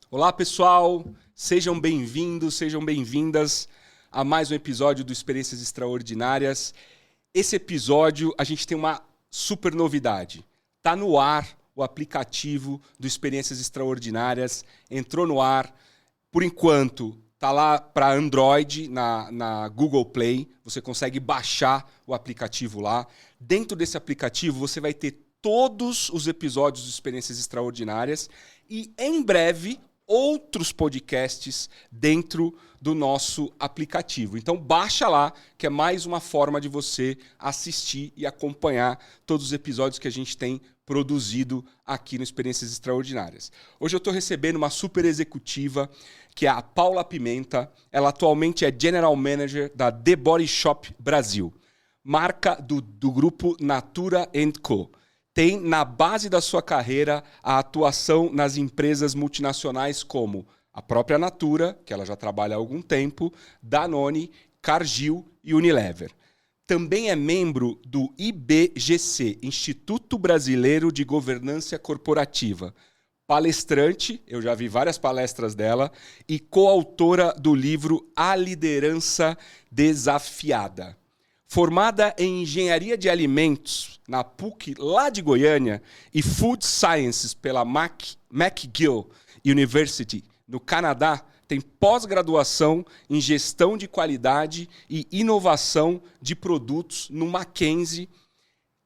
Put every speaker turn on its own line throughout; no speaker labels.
Olá, pessoal! Sejam bem-vindos, sejam bem-vindas a mais um episódio do Experiências Extraordinárias. Esse episódio, a gente tem uma super novidade. Tá no ar o aplicativo do Experiências Extraordinárias. Entrou no ar. Por enquanto, tá lá para Android, na Google Play. Você consegue baixar o aplicativo lá. Dentro desse aplicativo, você vai ter todos os episódios do Experiências Extraordinárias e, em breve, outros podcasts dentro do nosso aplicativo. Então baixa lá, que é mais uma forma de você assistir e acompanhar todos os episódios que a gente tem produzido aqui no Experiências Extraordinárias. Hoje eu estou recebendo uma super executiva, que é a Paula Pimenta. Ela atualmente é General Manager da The Body Shop Brasil, marca do grupo Natura & Co. Tem na base da sua carreira a atuação nas empresas multinacionais como a própria Natura, que ela já trabalha há algum tempo, Danone, Cargill e Unilever. Também é membro do IBGC, Instituto Brasileiro de Governança Corporativa. Palestrante, eu já vi várias palestras dela, e coautora do livro A Liderança Desafiada. Formada em Engenharia de Alimentos na PUC lá de Goiânia e Food Sciences pela McGill University no Canadá, tem pós-graduação em Gestão de Qualidade e Inovação de Produtos no Mackenzie.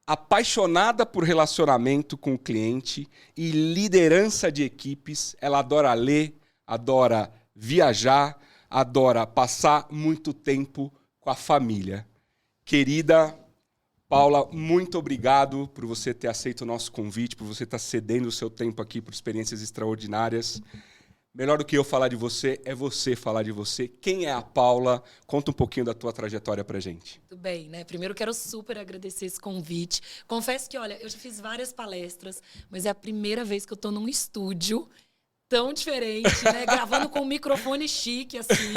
Apaixonada por relacionamento com o cliente e liderança de equipes, ela adora ler, adora viajar, adora passar muito tempo com a família. Querida Paula, muito obrigado por você ter aceito o nosso convite, por você estar cedendo o seu tempo aqui por Experiências Extraordinárias. Melhor do que eu falar de você, é você falar de você. Quem é a Paula? Conta um pouquinho da tua trajetória pra gente.
Tudo bem, né? Primeiro, quero super agradecer esse convite. Confesso que, olha, eu já fiz várias palestras, mas é a primeira vez que eu tô num estúdio tão diferente, né? Gravando com um microfone chique, assim.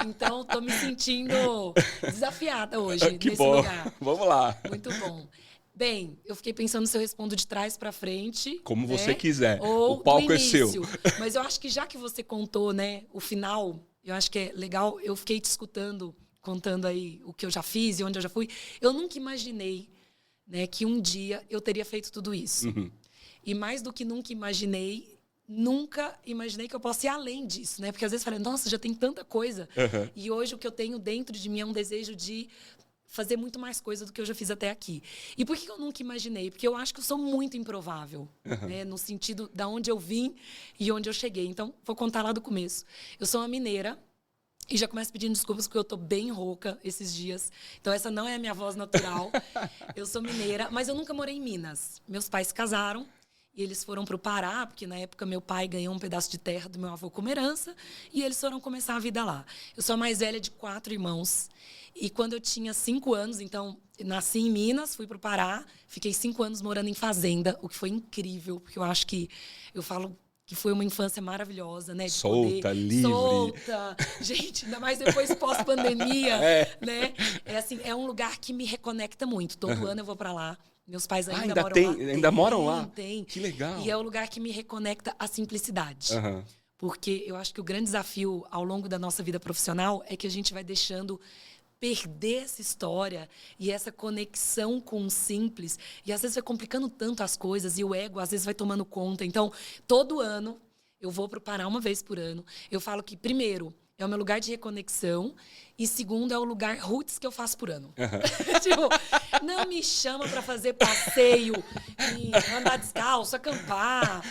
Então, tô me sentindo desafiada hoje
Que
nesse
bom.
lugar.
Vamos lá.
Muito bom. Bem, eu fiquei pensando se eu respondo de trás para frente.
Como
né?
você quiser.
Ou
o palco
do
é seu.
Mas eu acho que já que você contou, né, o final, eu acho que é legal. Eu fiquei te escutando, contando aí o que eu já fiz e onde eu já fui. Eu nunca imaginei, né, que um dia eu teria feito tudo isso.
Uhum.
E mais do que nunca imaginei que eu possa ir além disso, né? Porque às vezes eu falei, nossa, já tem tanta coisa.
Uhum.
E hoje o que eu tenho dentro de mim é um desejo de fazer muito mais coisa do que eu já fiz até aqui. E por que eu nunca imaginei? Porque eu acho que eu sou muito improvável, né? No sentido da onde eu vim e onde eu cheguei. Então, vou contar lá do começo. Eu sou uma mineira e já começo pedindo desculpas porque eu tô bem rouca esses dias. Então, essa não é a minha voz natural. Eu sou mineira, mas eu nunca morei em Minas. Meus pais se casaram e eles foram para o Pará, porque na época meu pai ganhou um pedaço de terra do meu avô como herança, e eles foram começar a vida lá. Eu sou a mais velha de 4 irmãos. E quando eu tinha 5 anos, então, nasci em Minas, fui para o Pará, fiquei 5 anos morando em fazenda, o que foi incrível, porque eu acho que, eu falo que foi uma infância maravilhosa, né? De
Solta,
poder,
livre.
Solta. Gente, ainda mais depois pós-pandemia, né? É assim, é um lugar que me reconecta muito. Todo ano eu vou para lá. Meus pais ainda moram lá.
Ainda moram lá?
Tem.
Que legal.
E é o lugar que me reconecta à simplicidade.
Uhum.
Porque eu acho que o grande desafio ao longo da nossa vida profissional é que a gente vai deixando perder essa história e essa conexão com o simples. E às vezes vai complicando tanto as coisas e o ego às vezes vai tomando conta. Então, todo ano, eu vou para o Pará uma vez por ano. Eu falo que, primeiro, é o meu lugar de reconexão. E segundo, é o lugar roots que eu faço por ano. Uhum. Tipo, não me chama para fazer passeio, e andar descalço, acampar,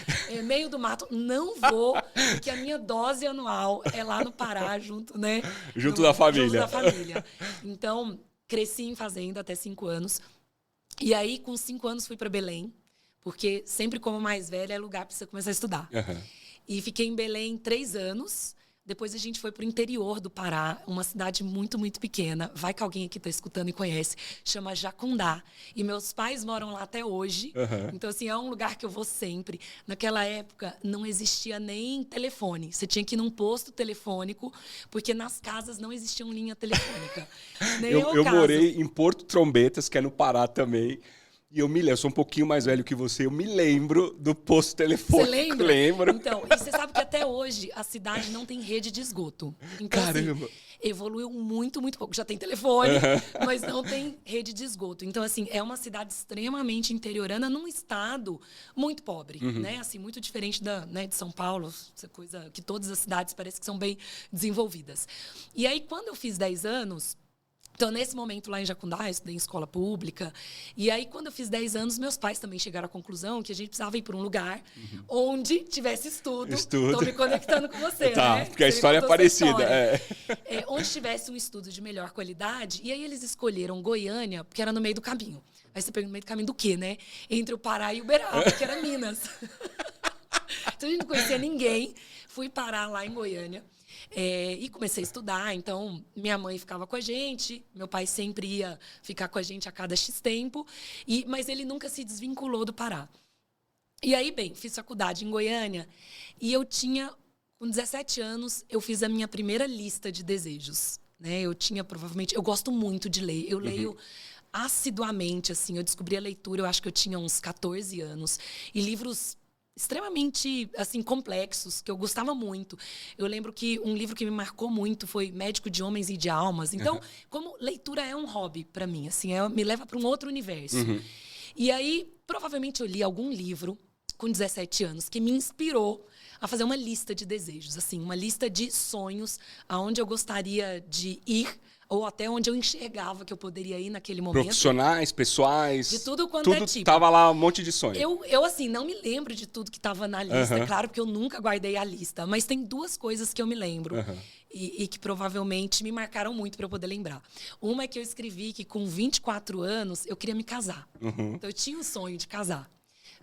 meio do mato. Não vou, porque a minha dose anual é lá no Pará, junto, né?
Junto da família.
Junto da família. Então, cresci em fazenda até 5 anos. E aí, com 5 anos, fui para Belém. Porque sempre como mais velha, é lugar para você começar a estudar. Uhum. E fiquei em Belém 3 anos. Depois a gente foi para o interior do Pará, uma cidade muito, muito pequena. Vai que alguém aqui está escutando e conhece. Chama Jacundá. E meus pais moram lá até hoje. Uhum. Então, assim, é um lugar que eu vou sempre. Naquela época, não existia nem telefone. Você tinha que ir num posto telefônico, porque nas casas não existiam linha telefônica. Nem
eu morei em Porto Trombetas, que é no Pará também. E eu sou um pouquinho mais velho que você, eu me lembro do posto telefônico.
Você lembra?
Lembro.
Então, e você sabe que até hoje a cidade não tem rede de esgoto. Então,
Caramba!
assim, evoluiu muito, muito pouco. Já tem telefone, mas não tem rede de esgoto. Então, assim, é uma cidade extremamente interiorana num estado muito pobre, né? Assim, muito diferente de São Paulo, essa coisa que todas as cidades parecem que são bem desenvolvidas. E aí, quando eu fiz 10 anos... Então, nesse momento lá em Jacundá, eu estudei em escola pública. E aí, quando eu fiz 10 anos, meus pais também chegaram à conclusão que a gente precisava ir para um lugar onde tivesse estudo. Estou me conectando com você,
tá,
né?
porque a história é parecida.
Onde tivesse um estudo de melhor qualidade. E aí, eles escolheram Goiânia, porque era no meio do caminho. Aí você pergunta, no meio do caminho do quê, né? Entre o Pará e Uberaba, que era Minas. Então, a gente não conhecia ninguém. Fui parar lá em Goiânia. E comecei a estudar, então minha mãe ficava com a gente, meu pai sempre ia ficar com a gente a cada X tempo, mas ele nunca se desvinculou do Pará. E aí, bem, fiz faculdade em Goiânia e com 17 anos, eu fiz a minha primeira lista de desejos. Né? Eu gosto muito de ler, eu leio assiduamente, assim, eu descobri a leitura, eu acho que eu tinha uns 14 anos, e livros extremamente, assim, complexos, que eu gostava muito. Eu lembro que um livro que me marcou muito foi Médico de Homens e de Almas. Então, como leitura é um hobby para mim, assim, me leva para um outro universo. E aí, provavelmente eu li algum livro com 17 anos que me inspirou a fazer uma lista de desejos, assim, uma lista de sonhos aonde eu gostaria de ir ou até onde eu enxergava que eu poderia ir naquele momento.
Profissionais, pessoais.
De tudo quanto é tipo.
Tava lá um monte de sonho.
Eu assim, não me lembro de tudo que estava na lista, claro, porque eu nunca guardei a lista. Mas tem duas coisas que eu me lembro e que provavelmente me marcaram muito para eu poder lembrar. Uma é que eu escrevi que com 24 anos eu queria me casar. Então eu tinha um sonho de casar.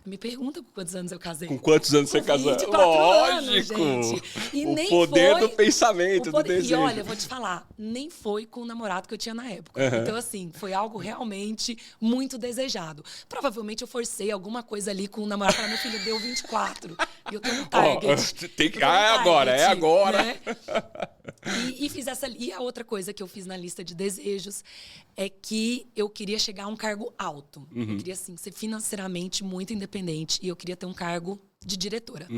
Me pergunta com quantos anos eu casei.
Com quantos anos você casou?
24
Lógico!
Anos, gente. E
o
nem
poder
foi,
do pensamento, do desejo.
E olha, eu vou te falar, nem foi com o namorado que eu tinha na época. Então, assim, foi algo realmente muito desejado. Provavelmente eu forcei alguma coisa ali com o namorado. Falei, meu filho, deu 24. E eu tenho um target.
Tem que... é agora.
Né? E fiz e a outra coisa que eu fiz na lista de desejos é que eu queria chegar a um cargo alto. Eu queria, assim, ser financeiramente muito independente e eu queria ter um cargo de diretora.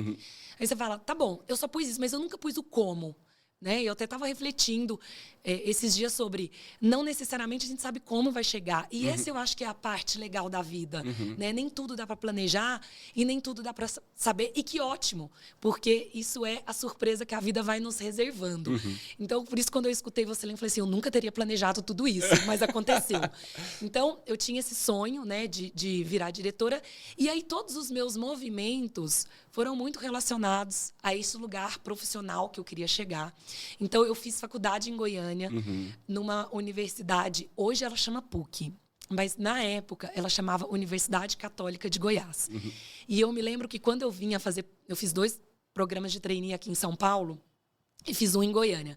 Aí você fala, tá bom, eu só pus isso, mas eu nunca pus o como. Né? Eu até estava refletindo esses dias sobre não necessariamente a gente sabe como vai chegar. E essa eu acho que é a parte legal da vida. Né? Nem tudo dá para planejar e nem tudo dá para saber. E que ótimo, porque isso é a surpresa que a vida vai nos reservando. Então, por isso, quando eu escutei você, eu falei assim, eu nunca teria planejado tudo isso, mas aconteceu. Então, eu tinha esse sonho, né, de virar diretora. E aí, todos os meus movimentos foram muito relacionados a esse lugar profissional que eu queria chegar. Então, eu fiz faculdade em Goiânia, numa universidade, hoje ela chama PUC, mas na época ela chamava Universidade Católica de Goiás. E eu me lembro que quando eu vinha fazer, eu fiz 2 programas de trainee aqui em São Paulo, e fiz um em Goiânia.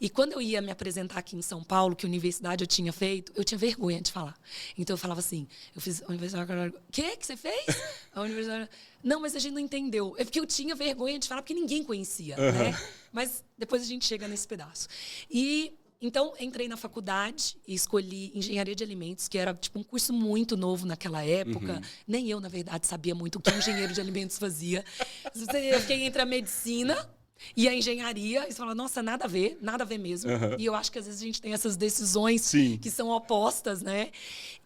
E quando eu ia me apresentar aqui em São Paulo, que universidade eu tinha feito, eu tinha vergonha de falar. Então eu falava assim, eu fiz a Universidade... O que você fez? A Universidade... Não, mas a gente não entendeu. É porque eu tinha vergonha de falar, porque ninguém conhecia, né? Mas depois a gente chega nesse pedaço. E então entrei na faculdade e escolhi Engenharia de Alimentos, que era tipo um curso muito novo naquela época. Nem eu, na verdade, sabia muito o que um engenheiro de alimentos fazia. Eu fiquei entre a medicina e a engenharia, e você fala, nossa, nada a ver mesmo. E eu acho que às vezes a gente tem essas decisões que são opostas, né?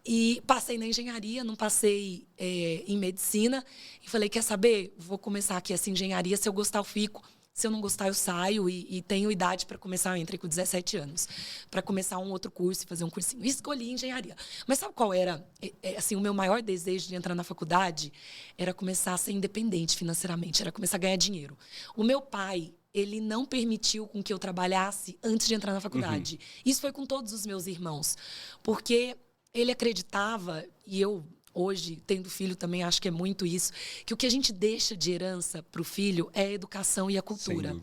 E passei na engenharia, não passei em medicina. E falei, quer saber? Vou começar aqui essa engenharia, se eu gostar eu fico. Se eu não gostar, eu saio e tenho idade para começar. Eu entrei com 17 anos para começar um outro curso e fazer um cursinho. E escolhi engenharia. Mas sabe qual era? Assim, o meu maior desejo de entrar na faculdade era começar a ser independente financeiramente, era começar a ganhar dinheiro. O meu pai, ele não permitiu com que eu trabalhasse antes de entrar na faculdade. Isso foi com todos os meus irmãos. Porque ele acreditava, e eu... Hoje, tendo filho, também acho que é muito isso, que o que a gente deixa de herança para o filho é a educação e a cultura.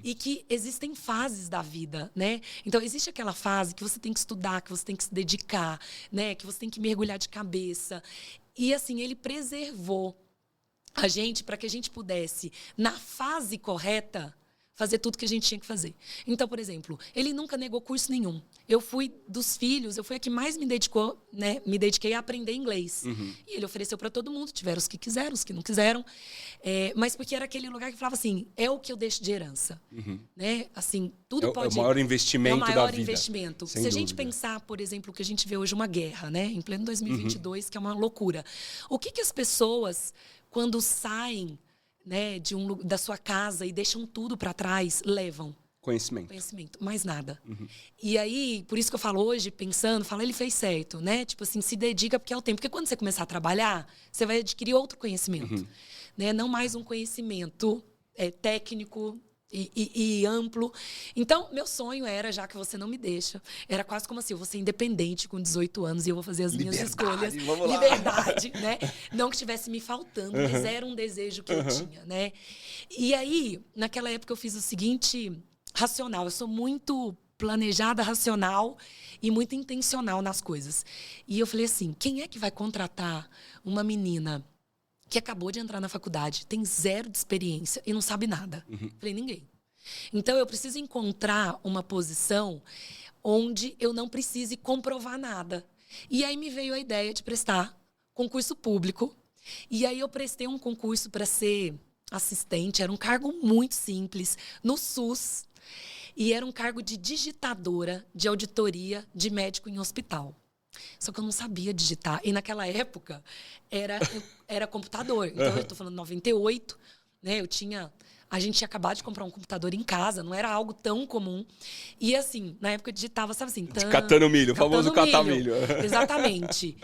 E que existem fases da vida, né? Então, existe aquela fase que você tem que estudar, que você tem que se dedicar, né? Que você tem que mergulhar de cabeça. E, assim, ele preservou a gente para que a gente pudesse, na fase correta, fazer tudo que a gente tinha que fazer. Então, por exemplo, ele nunca negou curso nenhum. Eu fui dos filhos, eu fui a que mais me dedicou, né? Me dediquei a aprender inglês. E ele ofereceu para todo mundo, tiveram os que quiseram, os que não quiseram. Mas porque era aquele lugar que falava assim, é o que eu deixo de herança. Né? Assim, tudo pode...
É o maior investimento da vida.
É o maior investimento.
Sem
Se a gente
dúvida.
pensar, por exemplo, que a gente vê hoje uma guerra, né? Em pleno 2022, que é uma loucura. O que as pessoas, quando saem, né, da sua casa e deixam tudo para trás, levam? Conhecimento, mais nada. E aí, por isso que eu falo hoje, pensando, ele fez certo, né? Tipo assim, se dedica porque é o tempo. Porque quando você começar a trabalhar, você vai adquirir outro conhecimento. Né? Não mais um conhecimento técnico e amplo. Então, meu sonho era, já que você não me deixa, era quase como assim, eu vou ser independente com 18 anos e eu vou fazer as minhas escolhas.
Vamos lá.
Liberdade, né? Não que estivesse me faltando, mas era um desejo que eu tinha, né? E aí, naquela época, eu fiz o seguinte racional. Eu sou muito planejada, racional e muito intencional nas coisas. E eu falei assim, quem é que vai contratar uma menina que acabou de entrar na faculdade, tem 0 de experiência e não sabe nada? Falei, ninguém. Então, eu preciso encontrar uma posição onde eu não precise comprovar nada. E aí me veio a ideia de prestar concurso público. E aí eu prestei um concurso para ser assistente. Era um cargo muito simples, no SUS. E era um cargo de digitadora de auditoria de médico em hospital. Só que eu não sabia digitar. E naquela época era computador. Então, eu estou falando 98, né? A gente tinha acabado de comprar um computador em casa, não era algo tão comum. E assim, na época eu digitava, sabe assim...
Catando milho, o famoso catar milho.
Exatamente.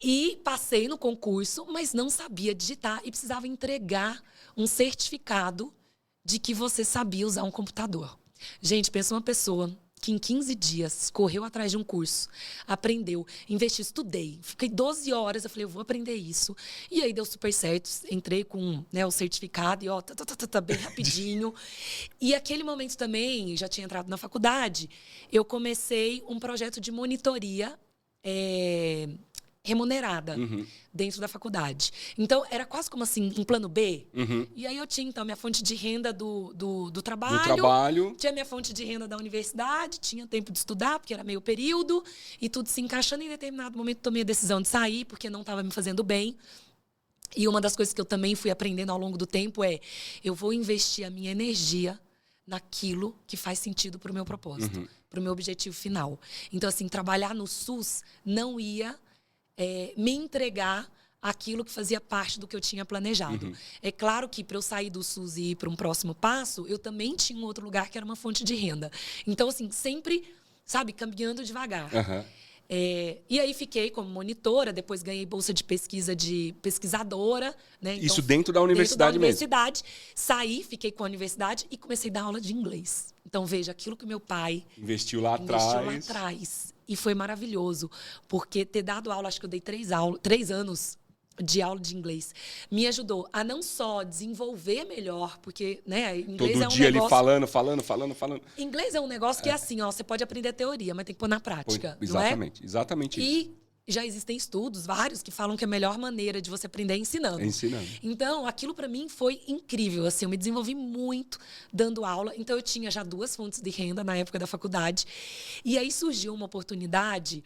E passei no concurso, mas não sabia digitar e precisava entregar um certificado de que você sabia usar um computador. Gente, pensa uma pessoa que em 15 dias correu atrás de um curso, aprendeu, investi, estudei. Fiquei 12 horas, eu falei, eu vou aprender isso. E aí deu super certo, entrei com, né, o certificado e bem rapidinho. E aquele momento também, já tinha entrado na faculdade, eu comecei um projeto de monitoria remunerada dentro da faculdade. Então, era quase como assim, um plano B. E aí eu tinha, então, minha fonte de renda do trabalho. Tinha minha fonte de renda da universidade, tinha tempo de estudar, porque era meio período, e tudo se encaixando. Em determinado momento, tomei a decisão de sair, porque não estava me fazendo bem. E uma das coisas que eu também fui aprendendo ao longo do tempo eu vou investir a minha energia naquilo que faz sentido para o meu propósito, para o meu objetivo final. Então, assim, trabalhar no SUS não ia me entregar aquilo que fazia parte do que eu tinha planejado. É claro que para eu sair do SUS e ir para um próximo passo, eu também tinha um outro lugar que era uma fonte de renda. Então, assim, sempre, sabe, caminhando devagar. E aí fiquei como monitora, depois ganhei bolsa de pesquisa de pesquisadora. Né? Então,
isso dentro da universidade mesmo?
Saí, fiquei com a universidade e comecei a dar aula de inglês. Então, veja, aquilo que meu pai
investiu lá atrás.
E foi maravilhoso, porque ter dado aula, acho que eu dei 3 anos de aula de inglês, me ajudou a não só desenvolver melhor, porque, né, inglês
todo
é um
dia
negócio...
ali falando.
Inglês é um negócio que é assim, ó, você pode aprender a teoria, mas tem que pôr na prática,
exatamente,
não é?
Exatamente isso.
E já existem estudos, vários, que falam que a melhor maneira de você aprender é ensinando. Então, aquilo para mim foi incrível. Assim, eu me desenvolvi muito dando aula. Então, eu tinha já 2 fontes de renda na época da faculdade. E aí surgiu uma oportunidade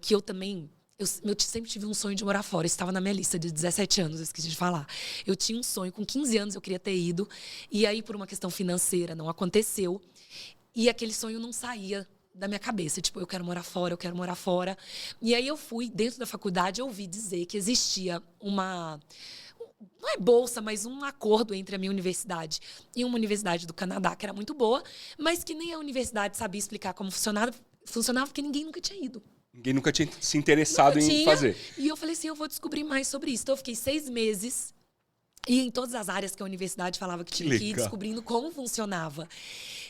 que eu também... Eu sempre tive um sonho de morar fora. Isso estava na minha lista de 17 anos, eu esqueci de falar. Eu tinha um sonho, com 15 anos eu queria ter ido. E aí, por uma questão financeira, não aconteceu. E aquele sonho não saía da minha cabeça, tipo, eu quero morar fora. E aí eu fui, dentro da faculdade, eu ouvi dizer que existia uma... Não é bolsa, mas um acordo entre a minha universidade e uma universidade do Canadá, que era muito boa, mas que nem a universidade sabia explicar como funcionava porque ninguém nunca tinha ido.
Ninguém nunca tinha se interessado em fazer.
E eu falei assim, eu vou descobrir mais sobre isso. Então, eu fiquei 6 meses e em todas as áreas que a universidade falava que tinha que ir, descobrindo como funcionava.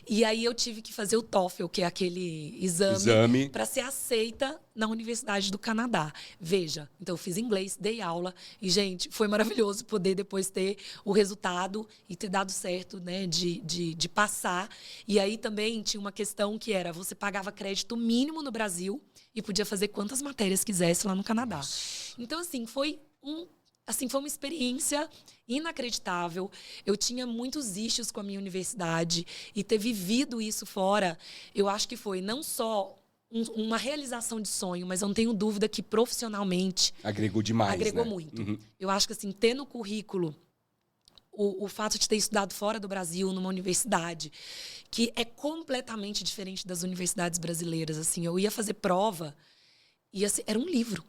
E aí eu tive que fazer o TOEFL, que é aquele exame. Para ser aceita na Universidade do Canadá. Veja, então eu fiz inglês, dei aula e, gente, foi maravilhoso poder depois ter o resultado e ter dado certo, né, de passar. E aí também tinha uma questão que era, você pagava crédito mínimo no Brasil e podia fazer quantas matérias quisesse lá no Canadá. Então, assim, foi assim, foi uma experiência inacreditável. Eu tinha muitos issues com a minha universidade e ter vivido isso fora, eu acho que foi não só uma realização de sonho, mas eu não tenho dúvida que profissionalmente...
Agregou demais,
Agregou
né?
muito.
Uhum.
Eu acho que, assim, ter no currículo o fato de ter estudado fora do Brasil, numa universidade, que é completamente diferente das universidades brasileiras. Assim, eu ia fazer prova e assim, era um livro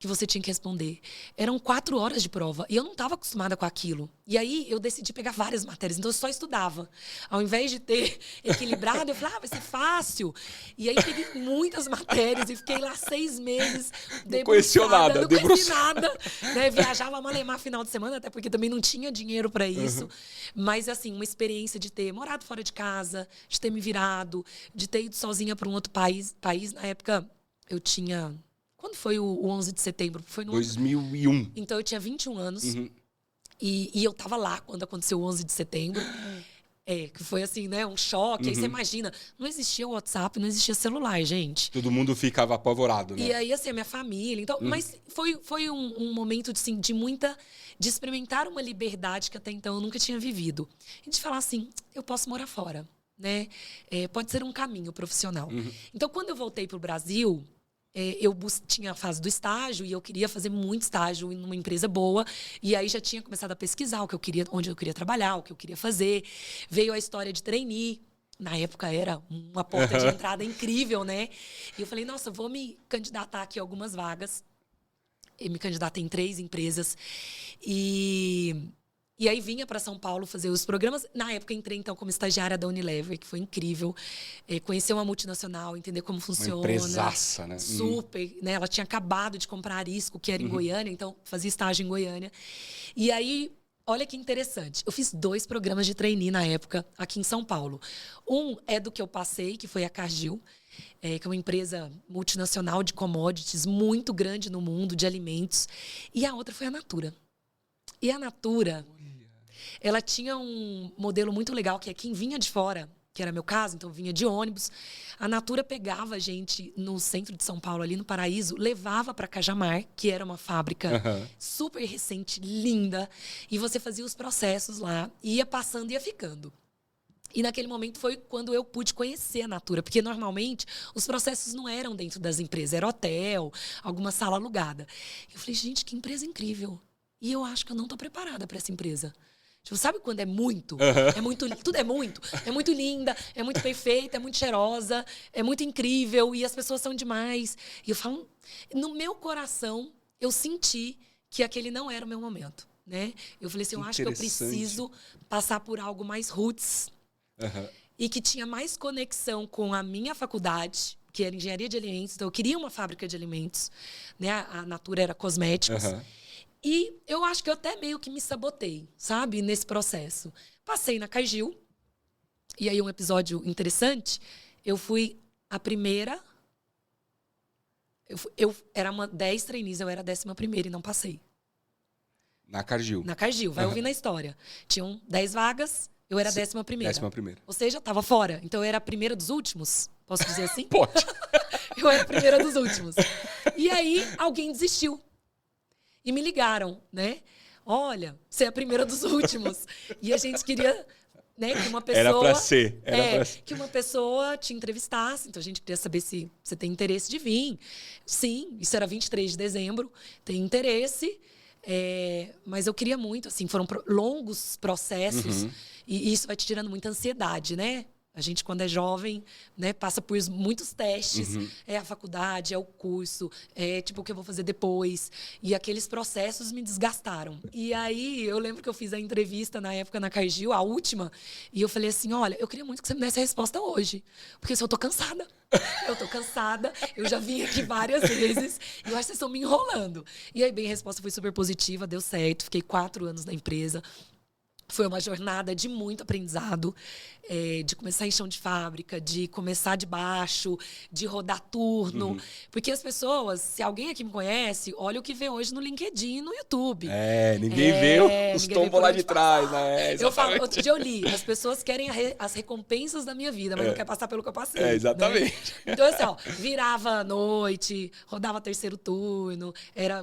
que você tinha que responder. Eram 4 horas de prova. E eu não estava acostumada com aquilo. E aí, eu decidi pegar várias matérias. Então, eu só estudava. Ao invés de ter equilibrado, eu falei, vai ser fácil. E aí, peguei muitas matérias e fiquei lá 6 meses
Não conheceu nada.
Não conheci nada. Né? Viajava a malemar final de semana, até porque também não tinha dinheiro para isso. Uhum. Mas, assim, uma experiência de ter morado fora de casa, de ter me virado, de ter ido sozinha para um outro país. Na época, eu tinha... Quando foi o 11 de setembro? Foi no
2001.
Então, eu tinha 21 anos.
Uhum.
E eu tava lá quando aconteceu o 11 de setembro. Que foi assim, né? Um choque. Uhum. Aí você imagina, não existia WhatsApp, não existia celular, gente.
Todo mundo ficava apavorado, né?
E aí, assim, a minha família... Então, mas foi um momento, assim, de experimentar uma liberdade que até então eu nunca tinha vivido. E de falar assim, eu posso morar fora, né? Pode ser um caminho profissional. Uhum. Então, quando eu voltei pro Brasil... eu tinha a fase do estágio e eu queria fazer muito estágio em uma empresa boa. E aí já tinha começado a pesquisar o que eu queria, onde eu queria trabalhar, o que eu queria fazer. Veio a história de trainee. Na época era uma porta de entrada incrível, né? E eu falei, nossa, vou me candidatar aqui a algumas vagas. Eu me candidatei em 3 empresas. E aí vinha para São Paulo fazer os programas. Na época, entrei, então, como estagiária da Unilever, que foi incrível. Conhecer uma multinacional, entender como funciona.
Uma empresaça, né?
Super. Né? Ela tinha acabado de comprar a Arisco, que era em Goiânia. Então, fazia estágio em Goiânia. E aí, olha que interessante. Eu fiz 2 programas de trainee na época, aqui em São Paulo. Um é do que eu passei, que foi a Cargill. Que é uma empresa multinacional de commodities, muito grande no mundo, de alimentos. E a outra foi a Natura. E a Natura... ela tinha um modelo muito legal, que é quem vinha de fora, que era meu caso, então vinha de ônibus. A Natura pegava a gente no centro de São Paulo, ali no Paraíso, levava para Cajamar, que era uma fábrica super recente, linda, e você fazia os processos lá, ia passando e ia ficando. E naquele momento foi quando eu pude conhecer a Natura, porque normalmente os processos não eram dentro das empresas, era hotel, alguma sala alugada. Eu falei, gente, que empresa incrível. E eu acho que eu não estou preparada para essa empresa. Tipo, sabe quando é muito? É muito, tudo é muito. É muito linda, é muito perfeita, é muito cheirosa, é muito incrível e as pessoas são demais. E eu falo, no meu coração, eu senti que aquele não era o meu momento, né? Eu falei assim, eu acho que eu preciso passar por algo mais roots e que tinha mais conexão com a minha faculdade, que era engenharia de alimentos. Então, eu queria uma fábrica de alimentos, né? A Natura era cosméticos. E eu acho que eu até meio que me sabotei, sabe? Nesse processo. Passei na Cargill. E aí, um episódio interessante. Eu fui a primeira... Eu era 10 trainees, eu era a 11ª e não passei.
Na Cargill?
Na Cargill, vai ouvir na história. Tinham 10 vagas, eu era a 11ª.
11ª.
Ou seja, eu estava fora. Então, eu era a primeira dos últimos. Posso dizer assim?
Pode.
Eu era a primeira dos últimos. E aí, alguém desistiu. E me ligaram, né? Olha, você é a primeira dos últimos. E a gente queria, né, que uma pessoa...
Era pra ser.
Que uma pessoa te entrevistasse. Então, a gente queria saber se você tem interesse de vir. Sim, isso era 23 de dezembro. Tem interesse. Mas eu queria muito, assim, foram longos processos. E isso vai te tirando muita ansiedade, né? A gente, quando é jovem, né, passa por muitos testes. É a faculdade, é o curso, é tipo o que eu vou fazer depois. E aqueles processos me desgastaram. E aí, eu lembro que eu fiz a entrevista na época na Cargill, a última, e eu falei assim, olha, eu queria muito que você me desse a resposta hoje. Porque assim, eu tô cansada. Eu tô cansada, eu já vim aqui várias vezes, e eu acho que vocês estão me enrolando. E aí, bem, a resposta foi super positiva, deu certo. Fiquei 4 anos na empresa. Foi uma jornada de muito aprendizado, de começar em chão de fábrica, de começar de baixo, de rodar turno. Porque as pessoas, se alguém aqui me conhece, olha o que vê hoje no LinkedIn e no YouTube.
Ninguém vê os tombos lá de trás, né?
Eu falo, outro dia eu li, as pessoas querem as recompensas da minha vida, mas não quer passar pelo que eu passei.
Exatamente.
Né? Então, assim, ó, virava à noite, rodava terceiro turno,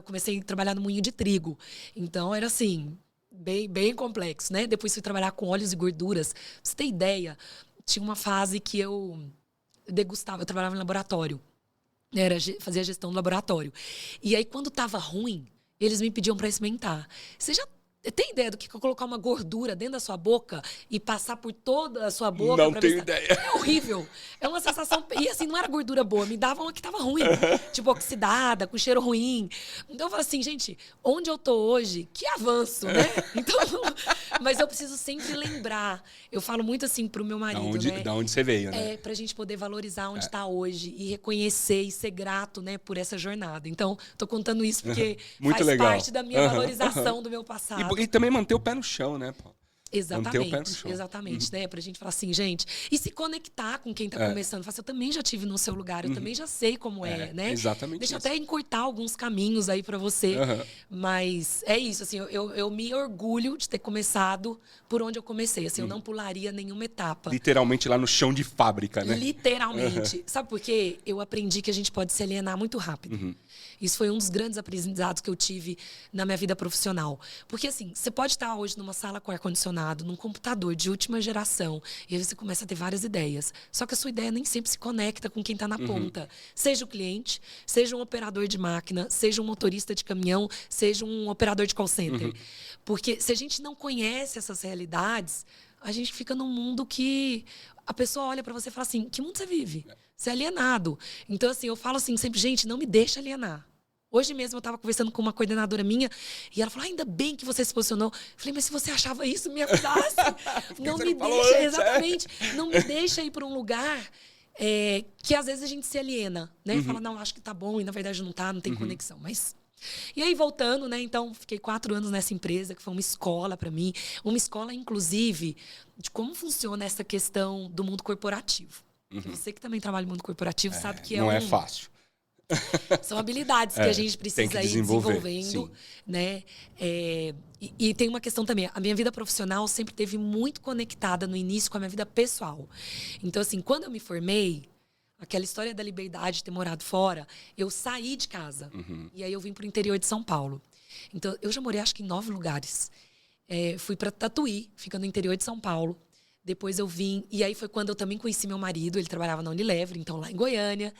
comecei a trabalhar no moinho de trigo. Então, era assim... Bem complexo, né? Depois fui trabalhar com óleos e gorduras. Pra você ter ideia, tinha uma fase que eu degustava, eu trabalhava em laboratório. Fazia gestão do laboratório. E aí, quando tava ruim, eles me pediam para experimentar. Você já tem ideia do que é colocar uma gordura dentro da sua boca e passar por toda a sua boca?
Não tenho ideia.
É horrível. É uma sensação... E assim, não era gordura boa, me dava uma que tava ruim. Tipo, oxidada, com cheiro ruim. Então eu falo assim, gente, onde eu tô hoje, que avanço, né? Então, mas eu preciso sempre lembrar. Eu falo muito assim pro meu marido, né?
Da onde você veio, né?
Pra gente poder valorizar onde tá hoje e reconhecer e ser grato, né, por essa jornada. Então, tô contando isso porque
muito
faz
legal.
parte da minha valorização do meu passado.
E também manter o pé no chão, né, pô?
Exatamente, né? Pra gente falar assim, gente, e se conectar com quem tá começando. Fala assim, eu também já tive no seu lugar, eu também já sei como né?
Exatamente.
Deixa eu até encurtar alguns caminhos aí pra você. Mas é isso, assim, eu me orgulho de ter começado por onde eu comecei. Assim, eu não pularia nenhuma etapa.
Literalmente lá no chão de fábrica, né?
Literalmente. Sabe por quê? Eu aprendi que a gente pode se alienar muito rápido. Isso foi um dos grandes aprendizados que eu tive na minha vida profissional. Porque, assim, você pode estar hoje numa sala com ar-condicionado, num computador de última geração, e aí você começa a ter várias ideias. Só que a sua ideia nem sempre se conecta com quem está na ponta. Seja o cliente, seja um operador de máquina, seja um motorista de caminhão, seja um operador de call center. Porque se a gente não conhece essas realidades, a gente fica num mundo que a pessoa olha para você e fala assim, que mundo você vive? Você é alienado. Então, assim, eu falo assim sempre, gente, não me deixa alienar. Hoje mesmo eu estava conversando com uma coordenadora minha e ela falou, ainda bem que você se posicionou. Eu falei, mas se você achava isso, me avisasse. Não me deixa, exatamente. Não me deixa ir para um lugar que às vezes a gente se aliena, né? Fala, não, acho que tá bom, e na verdade não tá, não tem conexão. Mas... E aí, voltando, né? Então, fiquei 4 anos nessa empresa, que foi uma escola para mim. Uma escola, inclusive, de como funciona essa questão do mundo corporativo. Você que também trabalha no mundo corporativo sabe que
não é fácil.
São habilidades que a gente precisa ir desenvolvendo, né? E tem uma questão também. A minha vida profissional sempre esteve muito conectada no início com a minha vida pessoal. Então, assim, quando eu me formei, aquela história da liberdade de ter morado fora, eu saí de casa. E aí eu vim para o interior de São Paulo. Então, eu já morei acho que em 9 lugares. Fui para Tatuí, fica no interior de São Paulo. Depois eu vim... E aí foi quando eu também conheci meu marido. Ele trabalhava na Unilever, então lá em Goiânia.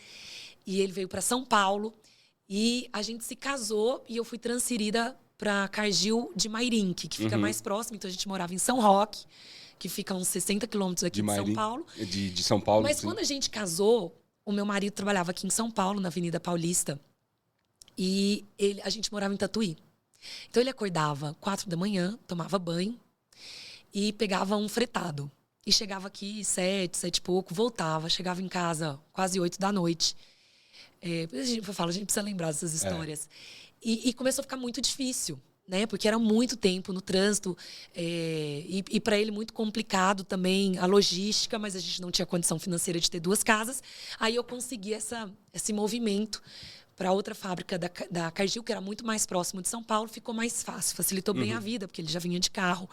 E ele veio para São Paulo. E a gente se casou e eu fui transferida para Cargill de Mairinque, que fica mais próximo. Então a gente morava em São Roque, que fica uns 60 quilômetros aqui de São Paulo.
De São Paulo.
Mas quando a gente casou, o meu marido trabalhava aqui em São Paulo, na Avenida Paulista. E a gente morava em Tatuí. Então ele acordava 4 da manhã, tomava banho e pegava um fretado. E chegava aqui 7 e pouco, voltava. Chegava em casa quase 8 da noite. A gente precisa lembrar dessas histórias. E começou a ficar muito difícil, né? Porque era muito tempo no trânsito. E para ele muito complicado também a logística, mas a gente não tinha condição financeira de ter 2 casas. Aí eu consegui esse movimento para outra fábrica da Cargill, que era muito mais próximo de São Paulo, ficou mais fácil, facilitou bem a vida, porque ele já vinha de carro.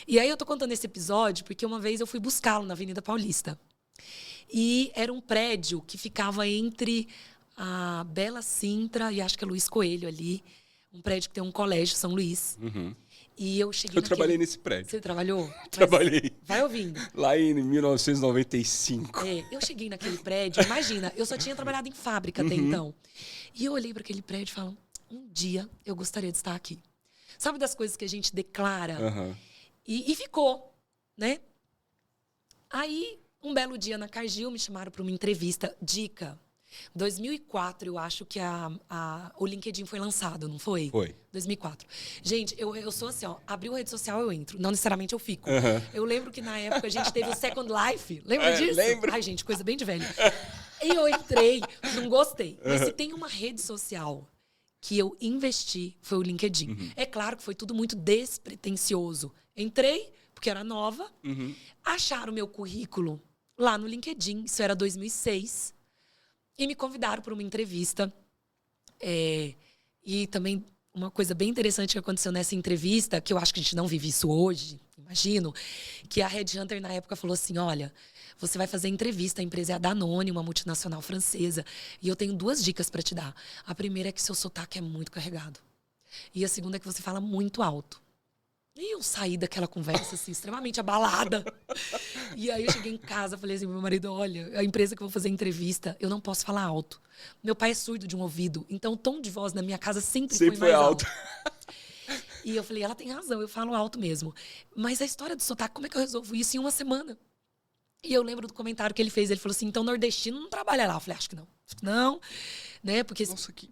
E aí eu tô contando esse episódio porque uma vez eu fui buscá-lo na Avenida Paulista. E era um prédio que ficava entre a Bela Sintra e acho que é Luiz Coelho ali. Um prédio que tem um colégio, São Luís. E eu cheguei
Eu trabalhei nesse prédio.
Você trabalhou?
Trabalhei.
Vai ouvindo.
Lá em 1995.
Eu cheguei naquele prédio, imagina, eu só tinha trabalhado em fábrica até então. E eu olhei para aquele prédio e falo, um dia eu gostaria de estar aqui. Sabe das coisas que a gente declara? E ficou, né? Aí, um belo dia na Cargill, me chamaram para uma entrevista. Dica. 2004, eu acho que o LinkedIn foi lançado, não foi?
Foi.
2004. Gente, eu sou assim, ó, abriu rede social, eu entro. Não necessariamente eu fico. Eu lembro que na época a gente teve o Second Life. Lembra disso?
Lembro.
Ai, gente, coisa bem de velho. E eu entrei, não gostei. Mas se tem uma rede social que eu investi foi o LinkedIn. É claro que foi tudo muito despretensioso. Entrei, porque era nova, acharam o meu currículo lá no LinkedIn, isso era 2006, e me convidaram para uma entrevista. E também uma coisa bem interessante que aconteceu nessa entrevista, que eu acho que a gente não vive isso hoje, imagino, que a Headhunter na época falou assim, olha, você vai fazer entrevista, a empresa é a Danone, uma multinacional francesa, e eu tenho 2 dicas para te dar. A primeira é que seu sotaque é muito carregado. E a segunda é que você fala muito alto. E eu saí daquela conversa, assim, extremamente abalada. E aí eu cheguei em casa, falei assim pro meu marido, olha, a empresa que eu vou fazer entrevista, eu não posso falar alto. Meu pai é surdo de um ouvido, então o tom de voz na minha casa sempre foi mais alto. E eu falei, ela tem razão, eu falo alto mesmo. Mas a história do sotaque, como é que eu resolvo isso em uma semana? E eu lembro do comentário que ele fez, ele falou assim, então nordestino não trabalha lá. Eu falei, acho que não, né? Porque...
Nossa,
que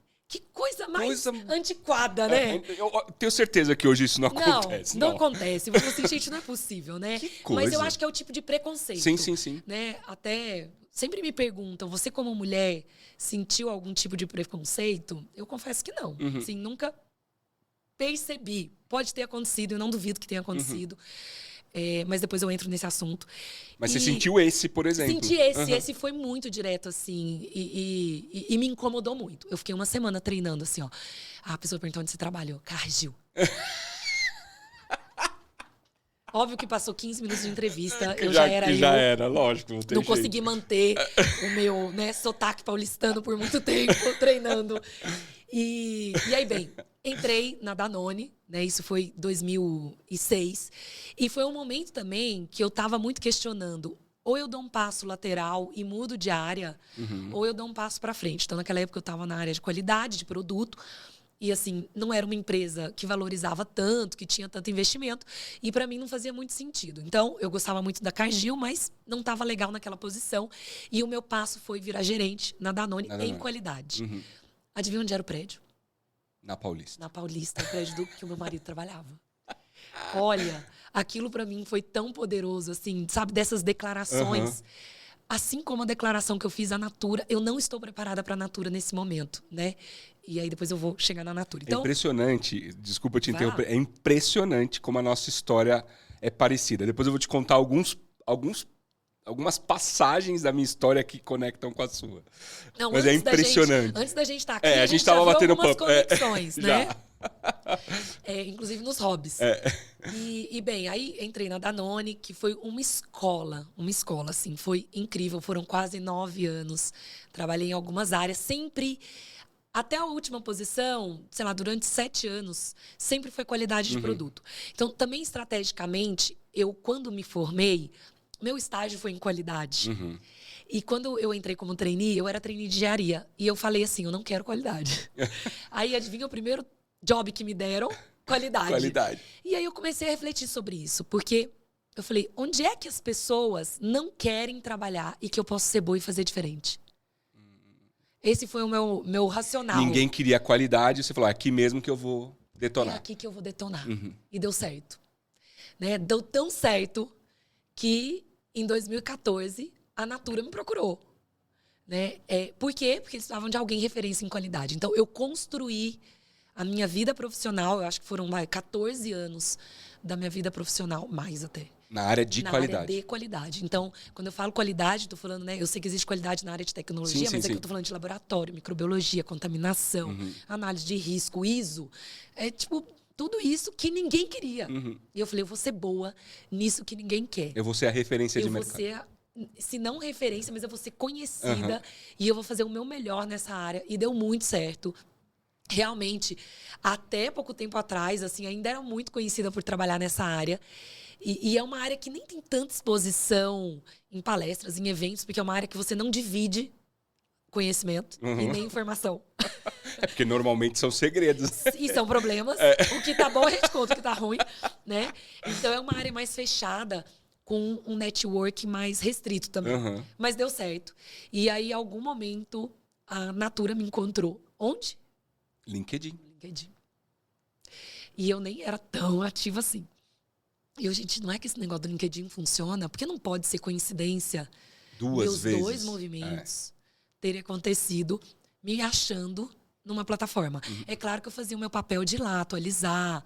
coisa mais antiquada, né?
Eu tenho certeza que hoje isso não acontece.
Não acontece. Eu falei assim, gente, não é possível, né?
Que coisa.
Mas eu acho que é o tipo de preconceito.
Sim.
Né? Até sempre me perguntam, você como mulher sentiu algum tipo de preconceito? Eu confesso que não. Assim, nunca percebi. Pode ter acontecido, eu não duvido que tenha acontecido. Mas depois eu entro nesse assunto.
Mas você sentiu esse, por exemplo?
Senti esse. Esse foi muito direto, assim. E me incomodou muito. Eu fiquei uma semana treinando, assim, ó. A pessoa perguntou onde você trabalhou. Cargill. Óbvio que passou 15 minutos de entrevista. Já
era, lógico.
Não consegui manter o meu, né, sotaque paulistano por muito tempo, treinando. E aí, bem, entrei na Danone, né? Isso foi 2006. E foi um momento também que eu estava muito questionando. Ou eu dou um passo lateral e mudo de área, ou eu dou um passo para frente. Então, naquela época, eu estava na área de qualidade, de produto. E, assim, não era uma empresa que valorizava tanto, que tinha tanto investimento. E, para mim, não fazia muito sentido. Então, eu gostava muito da Cargill, mas não estava legal naquela posição. E o meu passo foi virar gerente na Danone em qualidade. Adivinha onde era o prédio?
Na Paulista.
Na Paulista, o prédio que o meu marido trabalhava. Olha, aquilo para mim foi tão poderoso, assim, sabe? Dessas declarações. Assim como a declaração que eu fiz à Natura, eu não estou preparada para a Natura nesse momento, né? E aí depois eu vou chegar na Natura. Então,
é impressionante, desculpa te interromper, é impressionante como a nossa história é parecida. Depois eu vou te contar algumas passagens da minha história que conectam com a sua.
Não,
mas é impressionante.
Antes da gente estar aqui,
a gente estava batendo
algumas
papo.
conexões, né? Inclusive nos hobbies. E bem, aí entrei na Danone, que foi uma escola, assim, foi incrível. Foram quase 9 anos. Trabalhei em algumas áreas, sempre... Até a última posição, sei lá, durante 7 anos, sempre foi qualidade de produto. Então, também estrategicamente, eu, quando me formei, meu estágio foi em qualidade. E quando eu entrei como trainee, eu era trainee de engenharia. E eu falei assim, eu não quero qualidade. Aí, adivinha o primeiro job que me deram? Qualidade. E aí eu comecei a refletir sobre isso. Porque eu falei, onde é que as pessoas não querem trabalhar e que eu posso ser boa e fazer diferente? Esse foi o meu racional.
Ninguém queria qualidade, você falou, aqui mesmo que eu vou detonar.
É aqui que eu vou detonar. E deu certo. Né? Deu tão certo que, em 2014, a Natura me procurou. Né? Por quê? Porque eles precisavam de alguém referência em qualidade. Então, eu construí a minha vida profissional, eu acho que foram 14 anos da minha vida profissional, mais até.
Na área de qualidade.
Na área de qualidade. Então, quando eu falo qualidade, estou falando, né? Eu sei que existe qualidade na área de tecnologia, mas aqui eu estou falando de laboratório, microbiologia, contaminação, análise de risco, ISO. Tudo isso que ninguém queria. E eu falei, eu vou ser boa nisso que ninguém quer.
Eu vou ser a referência de mercado.
Eu vou ser, se não referência, mas eu vou ser conhecida e eu vou fazer o meu melhor nessa área. E deu muito certo. Realmente, até pouco tempo atrás, assim, ainda era muito conhecida por trabalhar nessa área. E é uma área que nem tem tanta exposição em palestras, em eventos, porque é uma área que você não divide conhecimento e nem informação.
É porque normalmente são segredos.
E são problemas. O que tá bom a gente conta, o que tá ruim, né? Então é uma área mais fechada, com um network mais restrito também. Mas deu certo. E aí, em algum momento, a Natura me encontrou. Onde?
LinkedIn.
E eu nem era tão ativa assim. E eu, gente, não é que esse negócio do LinkedIn funciona? Porque não pode ser coincidência.
Duas vezes.
Meus 2 movimentos terem acontecido me achando numa plataforma. É claro que eu fazia o meu papel de ir lá, atualizar,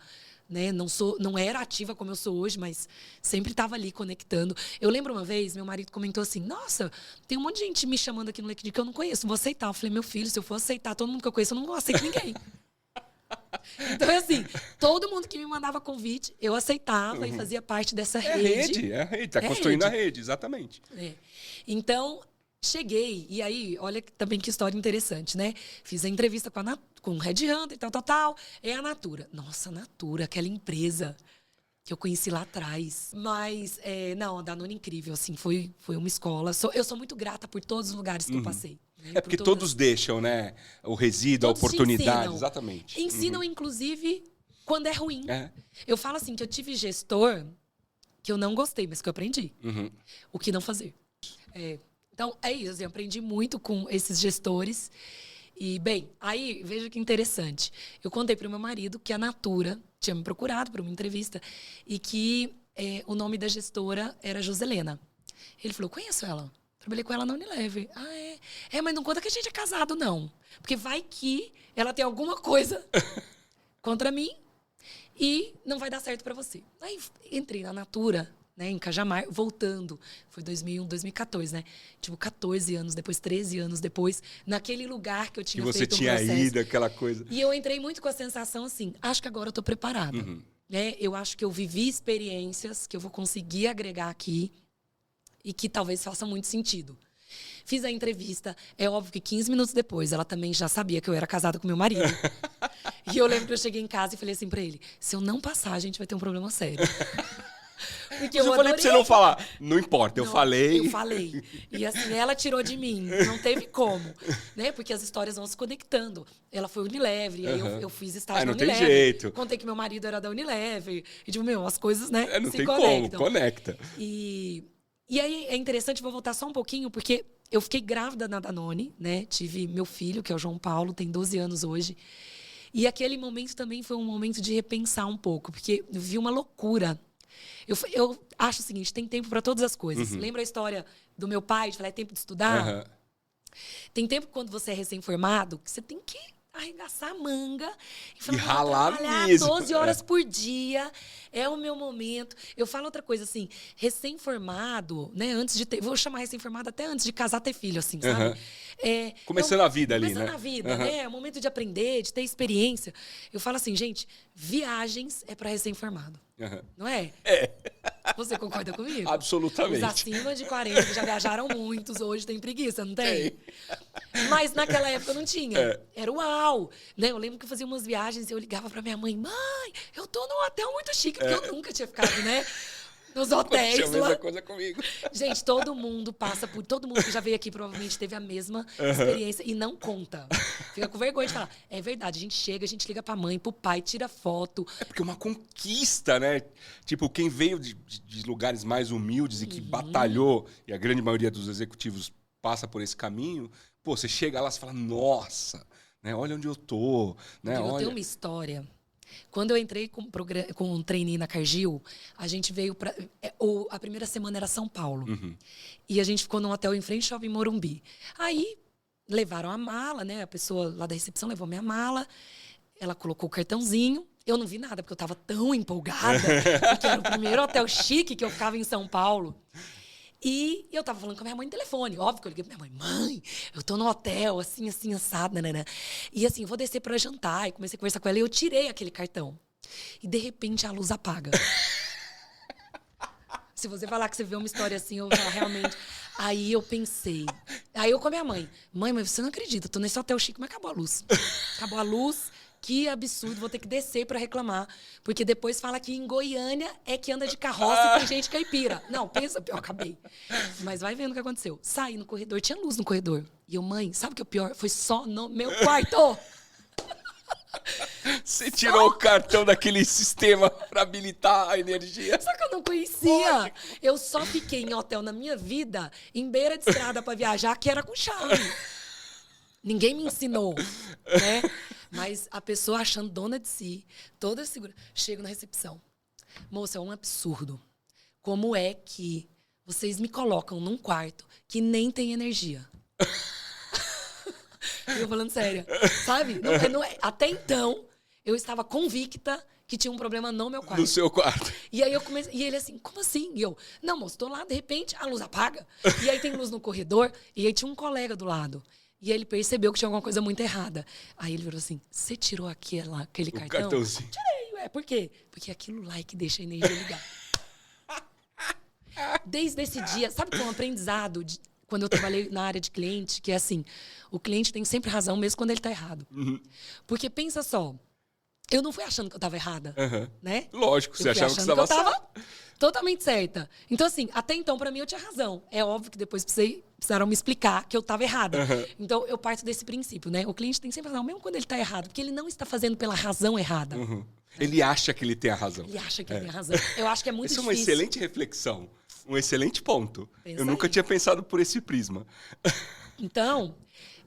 né? Não era ativa como eu sou hoje, mas sempre estava ali conectando. Eu lembro uma vez, meu marido comentou assim, nossa, tem um monte de gente me chamando aqui no LinkedIn que eu não conheço, vou aceitar. Eu falei, meu filho, se eu for aceitar todo mundo que eu conheço, eu não aceito ninguém. Então, assim, todo mundo que me mandava convite, eu aceitava e fazia parte dessa rede.
É a rede. Tá construindo a rede, exatamente.
Então, cheguei, e aí, olha também que história interessante, né? Fiz a entrevista com o Red Hunter e tal. É a Natura. Nossa, a Natura, aquela empresa que eu conheci lá atrás. Mas, não, a Danone é incrível, assim, foi uma escola. Eu sou muito grata por todos os lugares que eu passei.
É porque todos deixam, né? O resíduo,
todos
a oportunidade.
ensinam.
Exatamente.
Ensinam, inclusive, quando é ruim. Eu falo assim, que eu tive gestor que eu não gostei, mas que eu aprendi. O que não fazer. Então, é isso. Eu aprendi muito com esses gestores. E, bem, aí, veja que interessante. Eu contei para o meu marido que a Natura tinha me procurado para uma entrevista e que o nome da gestora era Joselena. Ele falou, conheço ela. Trabalhei com ela na Unilever. Ah, é? Mas não conta que a gente é casado, não. Porque vai que ela tem alguma coisa contra mim e não vai dar certo para você. Aí, entrei na Natura, né, em Cajamar, voltando. Foi 2001, 2014, né? Tipo, 14 anos depois, 13 anos depois, naquele lugar que eu tinha feito um processo.
Que você tinha ido, aquela coisa.
E eu entrei muito com a sensação assim, acho que agora eu tô preparada. Né? Eu acho que eu vivi experiências que eu vou conseguir agregar aqui e que talvez façam muito sentido. Fiz a entrevista, é óbvio que 15 minutos depois, ela também já sabia que eu era casada com meu marido. E eu lembro que eu cheguei em casa e falei assim pra ele, se eu não passar, a gente vai ter um problema sério. Porque
eu falei pra você não falar. Não importa, eu falei.
Eu falei. E assim, ela tirou de mim. Não teve como. Né? Porque as histórias vão se conectando. Ela foi Unilever, aí eu fiz estágio na Unilever.
Não tem jeito.
Contei que meu marido era da Unilever. E tipo, as coisas, né,
não
se
tem
conectam.
Como, conecta.
E aí é interessante, vou voltar só um pouquinho, porque eu fiquei grávida na Danone, né? Tive meu filho, que é o João Paulo, tem 12 anos hoje. E aquele momento também foi um momento de repensar um pouco, porque eu vi uma loucura. Eu acho o seguinte, tem tempo para todas as coisas. Lembra a história do meu pai, de falar, é tempo de estudar? Tem tempo quando você é recém-formado, que você tem que arregaçar a manga
e ralar
trabalhar
mesmo.
12 horas por dia. É o meu momento. Eu falo outra coisa, assim, recém-formado, né? Antes de ter. Vou chamar recém-formado até antes de casar, ter filho, assim, sabe?
Começando a vida ali, né?
Começando a vida, né? É o momento de aprender, de ter experiência. Eu falo assim, gente, viagens é para recém-formado. Não é? Você concorda comigo?
Absolutamente.
Os acima de 40 que já viajaram muitos, hoje tem preguiça, não tem? Mas naquela época não tinha. Era uau! Né? Eu lembro que eu fazia umas viagens e eu ligava pra minha mãe, eu tô num hotel muito chique, porque eu nunca tinha ficado, né? Nos hotéis.
Aconteceu a mesma coisa comigo.
Gente, todo mundo que já veio aqui provavelmente teve a mesma experiência e não conta. Fica com vergonha de falar. É verdade, a gente chega, a gente liga pra mãe, pro pai, tira foto.
É porque é uma conquista, né? Tipo, quem veio de lugares mais humildes e que batalhou, e a grande maioria dos executivos passa por esse caminho, pô, você chega lá e fala, nossa, né? Olha onde eu tô. Né?
Eu tenho uma história. Quando eu entrei com um trainee na Cargill, a gente veio para... A primeira semana era São Paulo. E a gente ficou num hotel em frente ao Shopping Morumbi. Aí, levaram a mala, né? A pessoa lá da recepção levou minha mala. Ela colocou o cartãozinho. Eu não vi nada, porque eu estava tão empolgada. Porque era o primeiro hotel chique que eu ficava em São Paulo. E eu tava falando com a minha mãe no telefone. Óbvio que eu liguei pra minha mãe, eu tô no hotel, assim, assado, né? E assim, vou descer pra jantar. E comecei a conversar com ela e eu tirei aquele cartão. E de repente a luz apaga. Se você falar que você vê uma história assim, eu já realmente... Aí eu pensei. Aí eu com a minha mãe. Mãe, mas você não acredita, tô nesse hotel chique, mas acabou a luz. Acabou a luz. Que absurdo, vou ter que descer para reclamar. Porque depois fala que em Goiânia é que anda de carroça e tem gente caipira. Não, pensa, eu acabei. Mas vai vendo o que aconteceu. Saí no corredor, tinha luz no corredor. E eu, mãe, sabe o que é o pior? Foi só no meu quarto.
Você tirou o cartão daquele sistema para habilitar a energia.
Só que eu não conhecia. Eu só fiquei em hotel na minha vida, em beira de estrada para viajar, que era com chave. Ninguém me ensinou, né? Mas a pessoa achando dona de si, toda segura. Chego na recepção. Moça, é um absurdo. Como é que vocês me colocam num quarto que nem tem energia? Eu falando sério, sabe? Até então, eu estava convicta que tinha um problema no meu quarto.
No seu quarto.
E aí eu comecei. E ele assim, como assim? E eu, não, moço, tô lá, de repente, a luz apaga. E aí tem luz no corredor, e aí tinha um colega do lado. E ele percebeu que tinha alguma coisa muito errada. Aí ele falou assim: você tirou aquele cartão?
Cartãozinho.
Tirei, ué. Por quê? Porque aquilo lá é que deixa a energia ligar. Desde esse dia, sabe que foi um aprendizado quando eu trabalhei na área de cliente, que é assim, o cliente tem sempre razão, mesmo quando ele tá errado. Porque pensa só, eu não fui achando que eu tava errada, né?
Lógico, você achava que você
eu
estava
tava totalmente certa. Então, assim, até então, pra mim, eu tinha razão. É óbvio que depois precisaram me explicar que eu tava errada. Então, eu parto desse princípio, né? O cliente tem sempre razão, mesmo quando ele tá errado, porque ele não está fazendo pela razão errada.
Ele acha que ele tem a razão.
Ele acha que ele tem a razão. Eu acho que é muito
Isso
difícil.
é uma excelente reflexão. Um excelente ponto.
Pensa
Eu nunca
aí.
tinha pensado por esse prisma.
Então,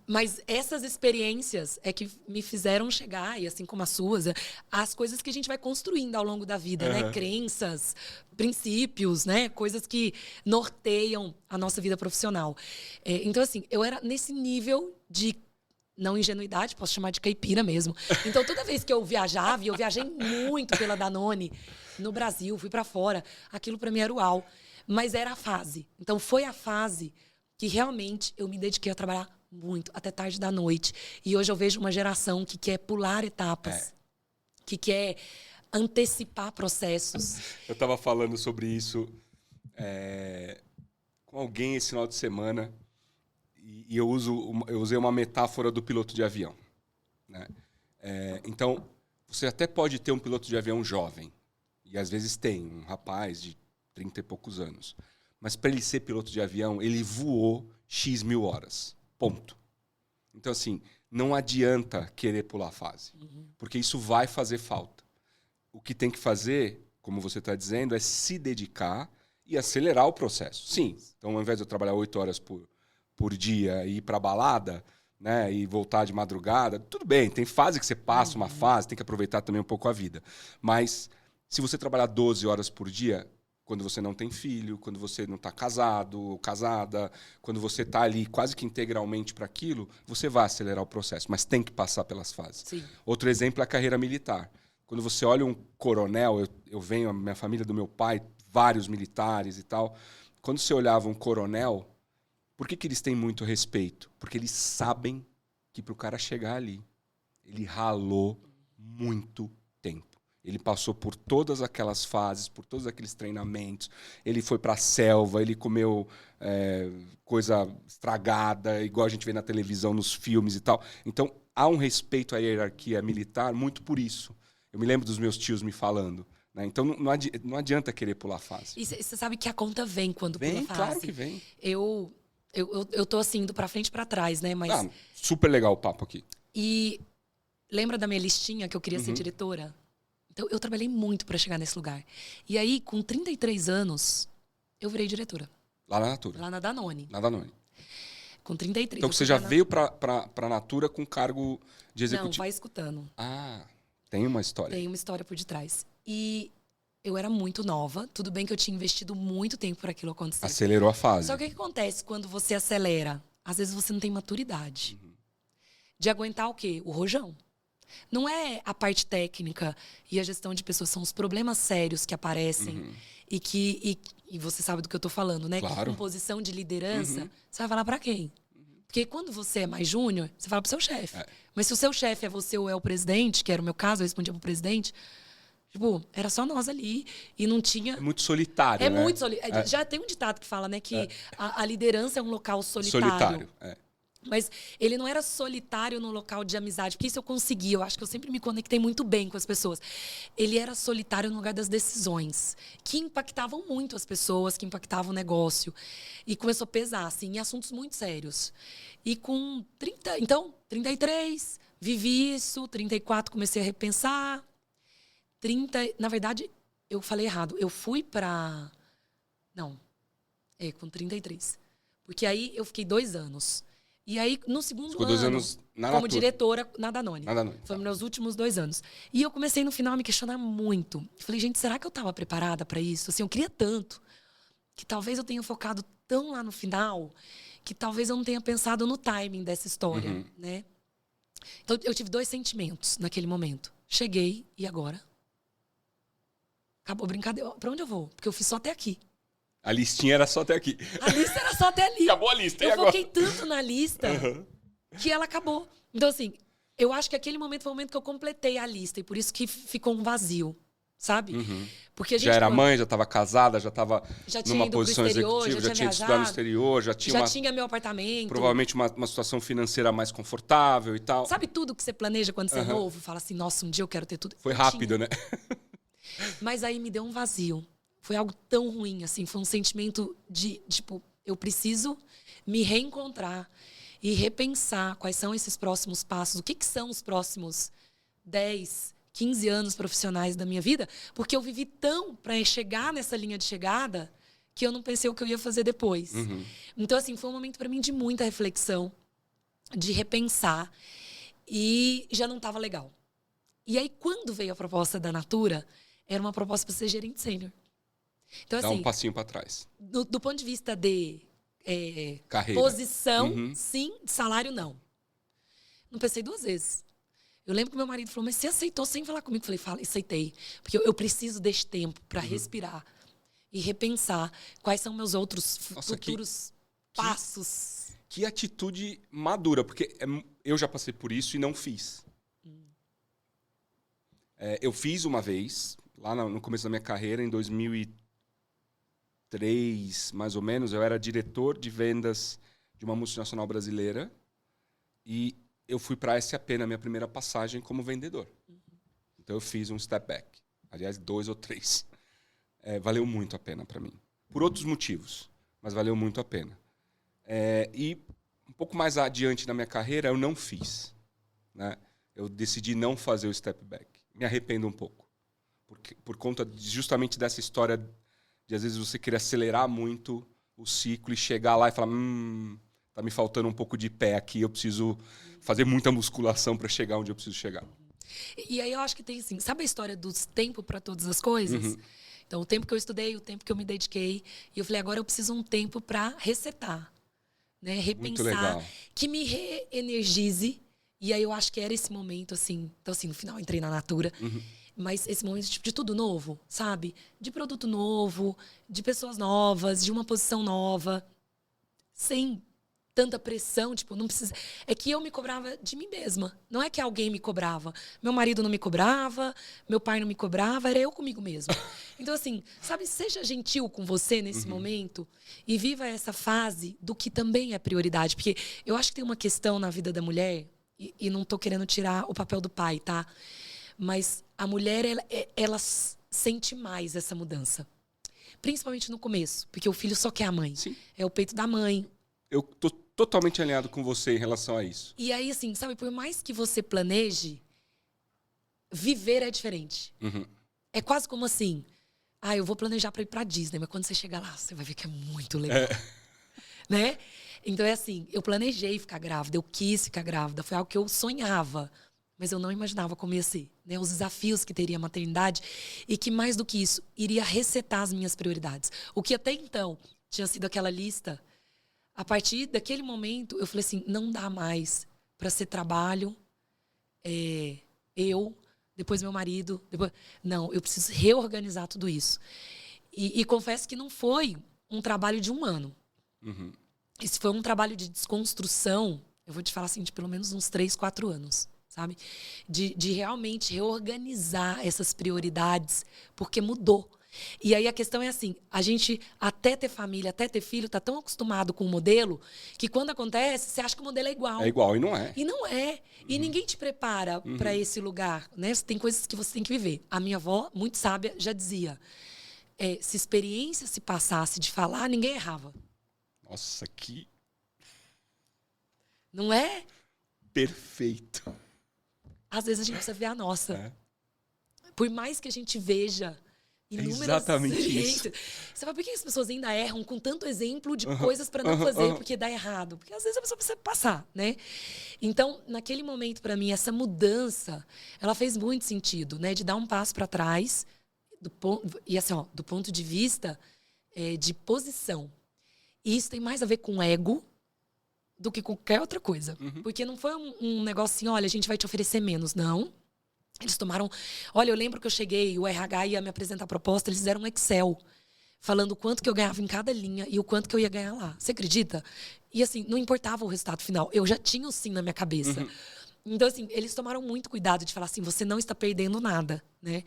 mas essas experiências é que me fizeram chegar, e assim como as suas, as coisas que a gente vai construindo ao longo da vida, né? Crenças, princípios, né? Coisas que norteiam a nossa vida profissional. Então, assim, eu era nesse nível de não ingenuidade, posso chamar de caipira mesmo. Então, toda vez que eu viajava, e eu viajei muito pela Danone, no Brasil, fui pra fora, aquilo pra mim era uau. Mas era a fase. Então, foi a fase que realmente eu me dediquei a trabalhar muito, até tarde da noite. E hoje eu vejo uma geração que quer pular etapas, que quer antecipar processos.
Eu estava falando sobre isso com alguém esse final de semana e eu usei uma metáfora do piloto de avião. Né? Então, você até pode ter um piloto de avião jovem, e às vezes tem um rapaz de 30 e poucos anos. Mas para ele ser piloto de avião, ele voou X mil horas. Ponto. Então, assim, não adianta querer pular a fase. Porque isso vai fazer falta. O que tem que fazer, como você está dizendo, é se dedicar e acelerar o processo. Sim. Então, ao invés de eu trabalhar 8 horas por dia e ir para a balada, né, e voltar de madrugada, tudo bem. Tem fase que você passa uma fase, tem que aproveitar também um pouco a vida. Mas se você trabalhar 12 horas por dia, quando você não tem filho, quando você não está casado ou casada, quando você está ali quase que integralmente para aquilo, você vai acelerar o processo, mas tem que passar pelas fases.
Sim.
Outro exemplo é a carreira militar. Quando você olha um coronel, eu venho, a minha família do meu pai, vários militares e tal, quando você olhava um coronel, por que eles têm muito respeito? Porque eles sabem que para o cara chegar ali, ele ralou muito tempo. Ele passou por todas aquelas fases, por todos aqueles treinamentos. Ele foi para a selva, ele comeu coisa estragada, igual a gente vê na televisão, nos filmes e tal. Então, há um respeito à hierarquia militar muito por isso. Eu me lembro dos meus tios me falando. Né? Então, não adianta querer pular fase.
E você sabe que a conta vem quando
Vem,
pula fase.
claro que vem.
Eu tô assim, indo pra frente e pra trás, né? Mas...
super legal o papo aqui.
E lembra da minha listinha que eu queria ser diretora? Então, eu trabalhei muito para chegar nesse lugar. E aí, com 33 anos, eu virei diretora.
Lá na Natura.
Lá na Danone.
Na Danone.
Com 33.
Então, você já veio para Natura com cargo de executivo?
Não, vai escutando.
Ah, tem uma história.
Tem uma história por detrás. E eu era muito nova. Tudo bem que eu tinha investido muito tempo para aquilo acontecer.
Acelerou a fase.
Só que o que acontece quando você acelera? Às vezes você não tem maturidade. De aguentar o quê? O rojão. Não é a parte técnica e a gestão de pessoas, são os problemas sérios que aparecem e você sabe do que eu tô falando, né?
Claro.
Que com posição de liderança, você vai falar pra quem? Porque quando você é mais júnior, você fala pro seu chefe. Mas se o seu chefe é você ou é o presidente, que era o meu caso, eu respondia pro presidente, tipo, era só nós ali e não tinha...
É muito solitário, né?
Muito solitário. Já tem um ditado que fala, né, que a liderança é um local solitário. Mas ele não era solitário no local de amizade, porque isso eu consegui. Eu acho que eu sempre me conectei muito bem com as pessoas. Ele era solitário no lugar das decisões, que impactavam muito as pessoas, que impactavam o negócio. E começou a pesar, assim, em assuntos muito sérios. E com 33, vivi isso. 34, comecei a repensar. 30, na verdade, eu falei errado. Eu fui para... Não, com 33. Porque aí eu fiquei 2 anos. E aí, no segundo
Ficou
ano,
2 anos na
como
Natura.
diretora na Danone.
Na Danone.
Foi meus últimos 2 anos. E eu comecei, no final, a me questionar muito. Falei, gente, será que eu estava preparada para isso? Assim, eu queria tanto que talvez eu tenha focado tão lá no final que talvez eu não tenha pensado no timing dessa história, né? Então, eu tive 2 sentimentos naquele momento. Cheguei, e agora? Acabou a brincadeira. Pra onde eu vou? Porque eu fiz só até aqui.
A listinha era só até aqui.
A lista era só até ali.
Acabou a lista, e
eu
agora?
foquei tanto na lista que ela acabou. Então, assim, eu acho que aquele momento foi o momento que eu completei a lista. E por isso que ficou um vazio, sabe? Porque a gente,
Já era mãe, já estava casada, já estava
já
numa
tinha ido pro
posição
exterior,
executiva,
já
já tinha
tinha
ido estudar no
viajado,
exterior, já tinha,
tinha meu apartamento.
provavelmente uma situação financeira mais confortável e tal.
Sabe tudo que você planeja quando você é novo? Fala assim, nossa, um dia eu quero ter tudo.
Foi
Eu
rápido,
tinha.
né?
Mas aí me deu um vazio. Foi algo tão ruim, assim. Foi um sentimento de, tipo, eu preciso me reencontrar e repensar quais são esses próximos passos. O que são os próximos 10, 15 anos profissionais da minha vida? Porque eu vivi tão para chegar nessa linha de chegada que eu não pensei o que eu ia fazer depois. Então, assim, foi um momento para mim de muita reflexão, de repensar. E já não estava legal. E aí, quando veio a proposta da Natura, era uma proposta para ser gerente sênior. Então,
Dá
assim,
um passinho para trás.
do ponto de vista de
Carreira.
posição, sim, de salário, não. Não pensei 2 vezes. Eu lembro que meu marido falou, mas você aceitou sem falar comigo? Eu falei, aceitei. Porque eu preciso deste tempo para respirar e repensar quais são meus outros futuros passos.
Que atitude madura, porque eu já passei por isso e não fiz. Eu fiz uma vez, lá no começo da minha carreira, em 2003, mais ou menos, eu era diretor de vendas de uma multinacional brasileira e eu fui para a SAP na minha primeira passagem como vendedor. Então eu fiz um step back. Aliás, 2 ou 3. Valeu muito a pena para mim. Por outros motivos, mas valeu muito a pena. E um pouco mais adiante na minha carreira, eu não fiz. Né? Eu decidi não fazer o step back. Me arrependo um pouco. Por conta justamente dessa história de, às vezes, você querer acelerar muito o ciclo e chegar lá e falar tá me faltando um pouco de pé aqui, eu preciso fazer muita musculação para chegar onde eu preciso chegar.
E aí eu acho que tem assim, sabe a história dos tempos para todas as coisas? Então, o tempo que eu estudei, o tempo que eu me dediquei, e eu falei, agora eu preciso de um tempo para resetar, né? Repensar, que me reenergize. E aí eu acho que era esse momento, assim. Então, assim, no final eu entrei na Natura. Mas esse momento tipo, de tudo novo, sabe? De produto novo, de pessoas novas, de uma posição nova. Sem tanta pressão, tipo, não precisa... É que eu me cobrava de mim mesma. Não é que alguém me cobrava. Meu marido não me cobrava, meu pai não me cobrava, era eu comigo mesma. Então, assim, sabe, seja gentil com você nesse momento e viva essa fase do que também é prioridade. Porque eu acho que tem uma questão na vida da mulher, e não tô querendo tirar o papel do pai, tá? Mas a mulher, ela sente mais essa mudança. Principalmente no começo, porque o filho só quer a mãe.
Sim.
É o peito da mãe.
Eu tô totalmente alinhado com você em relação a isso.
E aí, assim, sabe, por mais que você planeje, viver é diferente. É quase como assim, eu vou planejar para ir pra Disney, mas quando você chegar lá, você vai ver que é muito legal. Né? Então é assim, eu planejei ficar grávida, eu quis ficar grávida, foi algo que eu sonhava, mas eu não imaginava como ia ser, né? Os desafios que teria a maternidade e que, mais do que isso, iria resetar as minhas prioridades. O que até então tinha sido aquela lista, a partir daquele momento, eu falei assim, não dá mais para ser trabalho, eu, depois meu marido, depois... Não, eu preciso reorganizar tudo isso. E confesso que não foi um trabalho de 1 ano. Esse foi um trabalho de desconstrução, eu vou te falar assim, de pelo menos uns 3, 4 anos, sabe? De realmente reorganizar essas prioridades, porque mudou. E aí a questão é assim, a gente até ter família, até ter filho, tá tão acostumado com o modelo, que quando acontece, você acha que o modelo é igual.
É igual e não é.
E não é. E ninguém te prepara para esse lugar, né? Tem coisas que você tem que viver. A minha avó, muito sábia, já dizia, se experiência se passasse de falar, ninguém errava.
Nossa, que...
Não é?
Perfeito.
Às vezes a gente precisa ver a nossa. Por mais que a gente veja inúmeras experiências. Você fala, por que as pessoas ainda erram com tanto exemplo de coisas para não fazer porque dá errado? Porque às vezes a pessoa precisa passar, né? Então, naquele momento, para mim, essa mudança, ela fez muito sentido, né? De dar um passo para trás, e assim, do ponto de vista de posição. E isso tem mais a ver com ego do que qualquer outra coisa. Porque não foi um negócio assim, olha, a gente vai te oferecer menos. Não. Eles tomaram... Olha, eu lembro que eu cheguei, o RH ia me apresentar a proposta, eles fizeram um Excel falando o quanto que eu ganhava em cada linha e o quanto que eu ia ganhar lá. Você acredita? E assim, não importava o resultado final. Eu já tinha o sim na minha cabeça. Então, assim, eles tomaram muito cuidado de falar assim, você não está perdendo nada, né?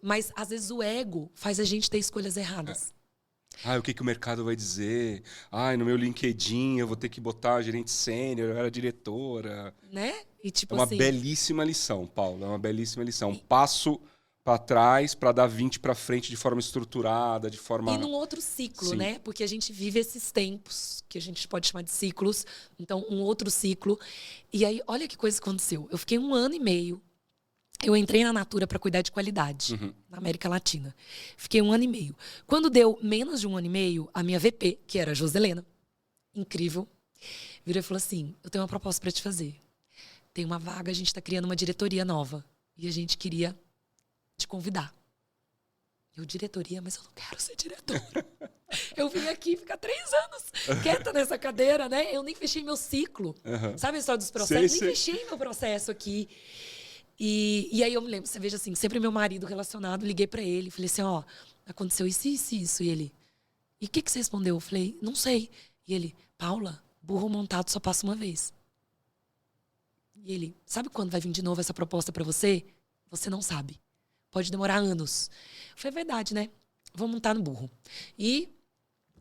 Mas, às vezes, o ego faz a gente ter escolhas erradas.
O que o mercado vai dizer? No meu LinkedIn eu vou ter que botar gerente sênior, eu era diretora.
Né? E, tipo,
é uma belíssima lição, Paulo. É uma belíssima lição. Passo para trás para dar 20 para frente de forma estruturada, de forma...
E num outro ciclo, né? Porque a gente vive esses tempos, que a gente pode chamar de ciclos. Então, um outro ciclo. E aí, olha que coisa aconteceu. Eu fiquei 1 ano e meio. Eu entrei na Natura para cuidar de qualidade, na América Latina. Fiquei 1 ano e meio. Quando deu menos de 1 ano e meio, a minha VP, que era a Joselena, incrível, virou e falou assim, eu tenho uma proposta para te fazer. Tem uma vaga, a gente está criando uma diretoria nova. E a gente queria te convidar. Eu, diretoria, mas eu não quero ser diretora. Eu vim aqui ficar 3 anos quieta nessa cadeira, né? Eu nem fechei meu ciclo. Sabe a história dos processos? Nem fechei meu processo aqui. E aí eu me lembro, você veja assim, sempre meu marido relacionado, liguei pra ele, falei assim, aconteceu isso, isso, isso. E ele, e o que você respondeu? Eu falei, não sei. E ele, Paula, burro montado só passa uma vez. E ele, sabe quando vai vir de novo essa proposta pra você? Você não sabe. Pode demorar anos. Eu falei, é verdade, né? Vou montar no burro. E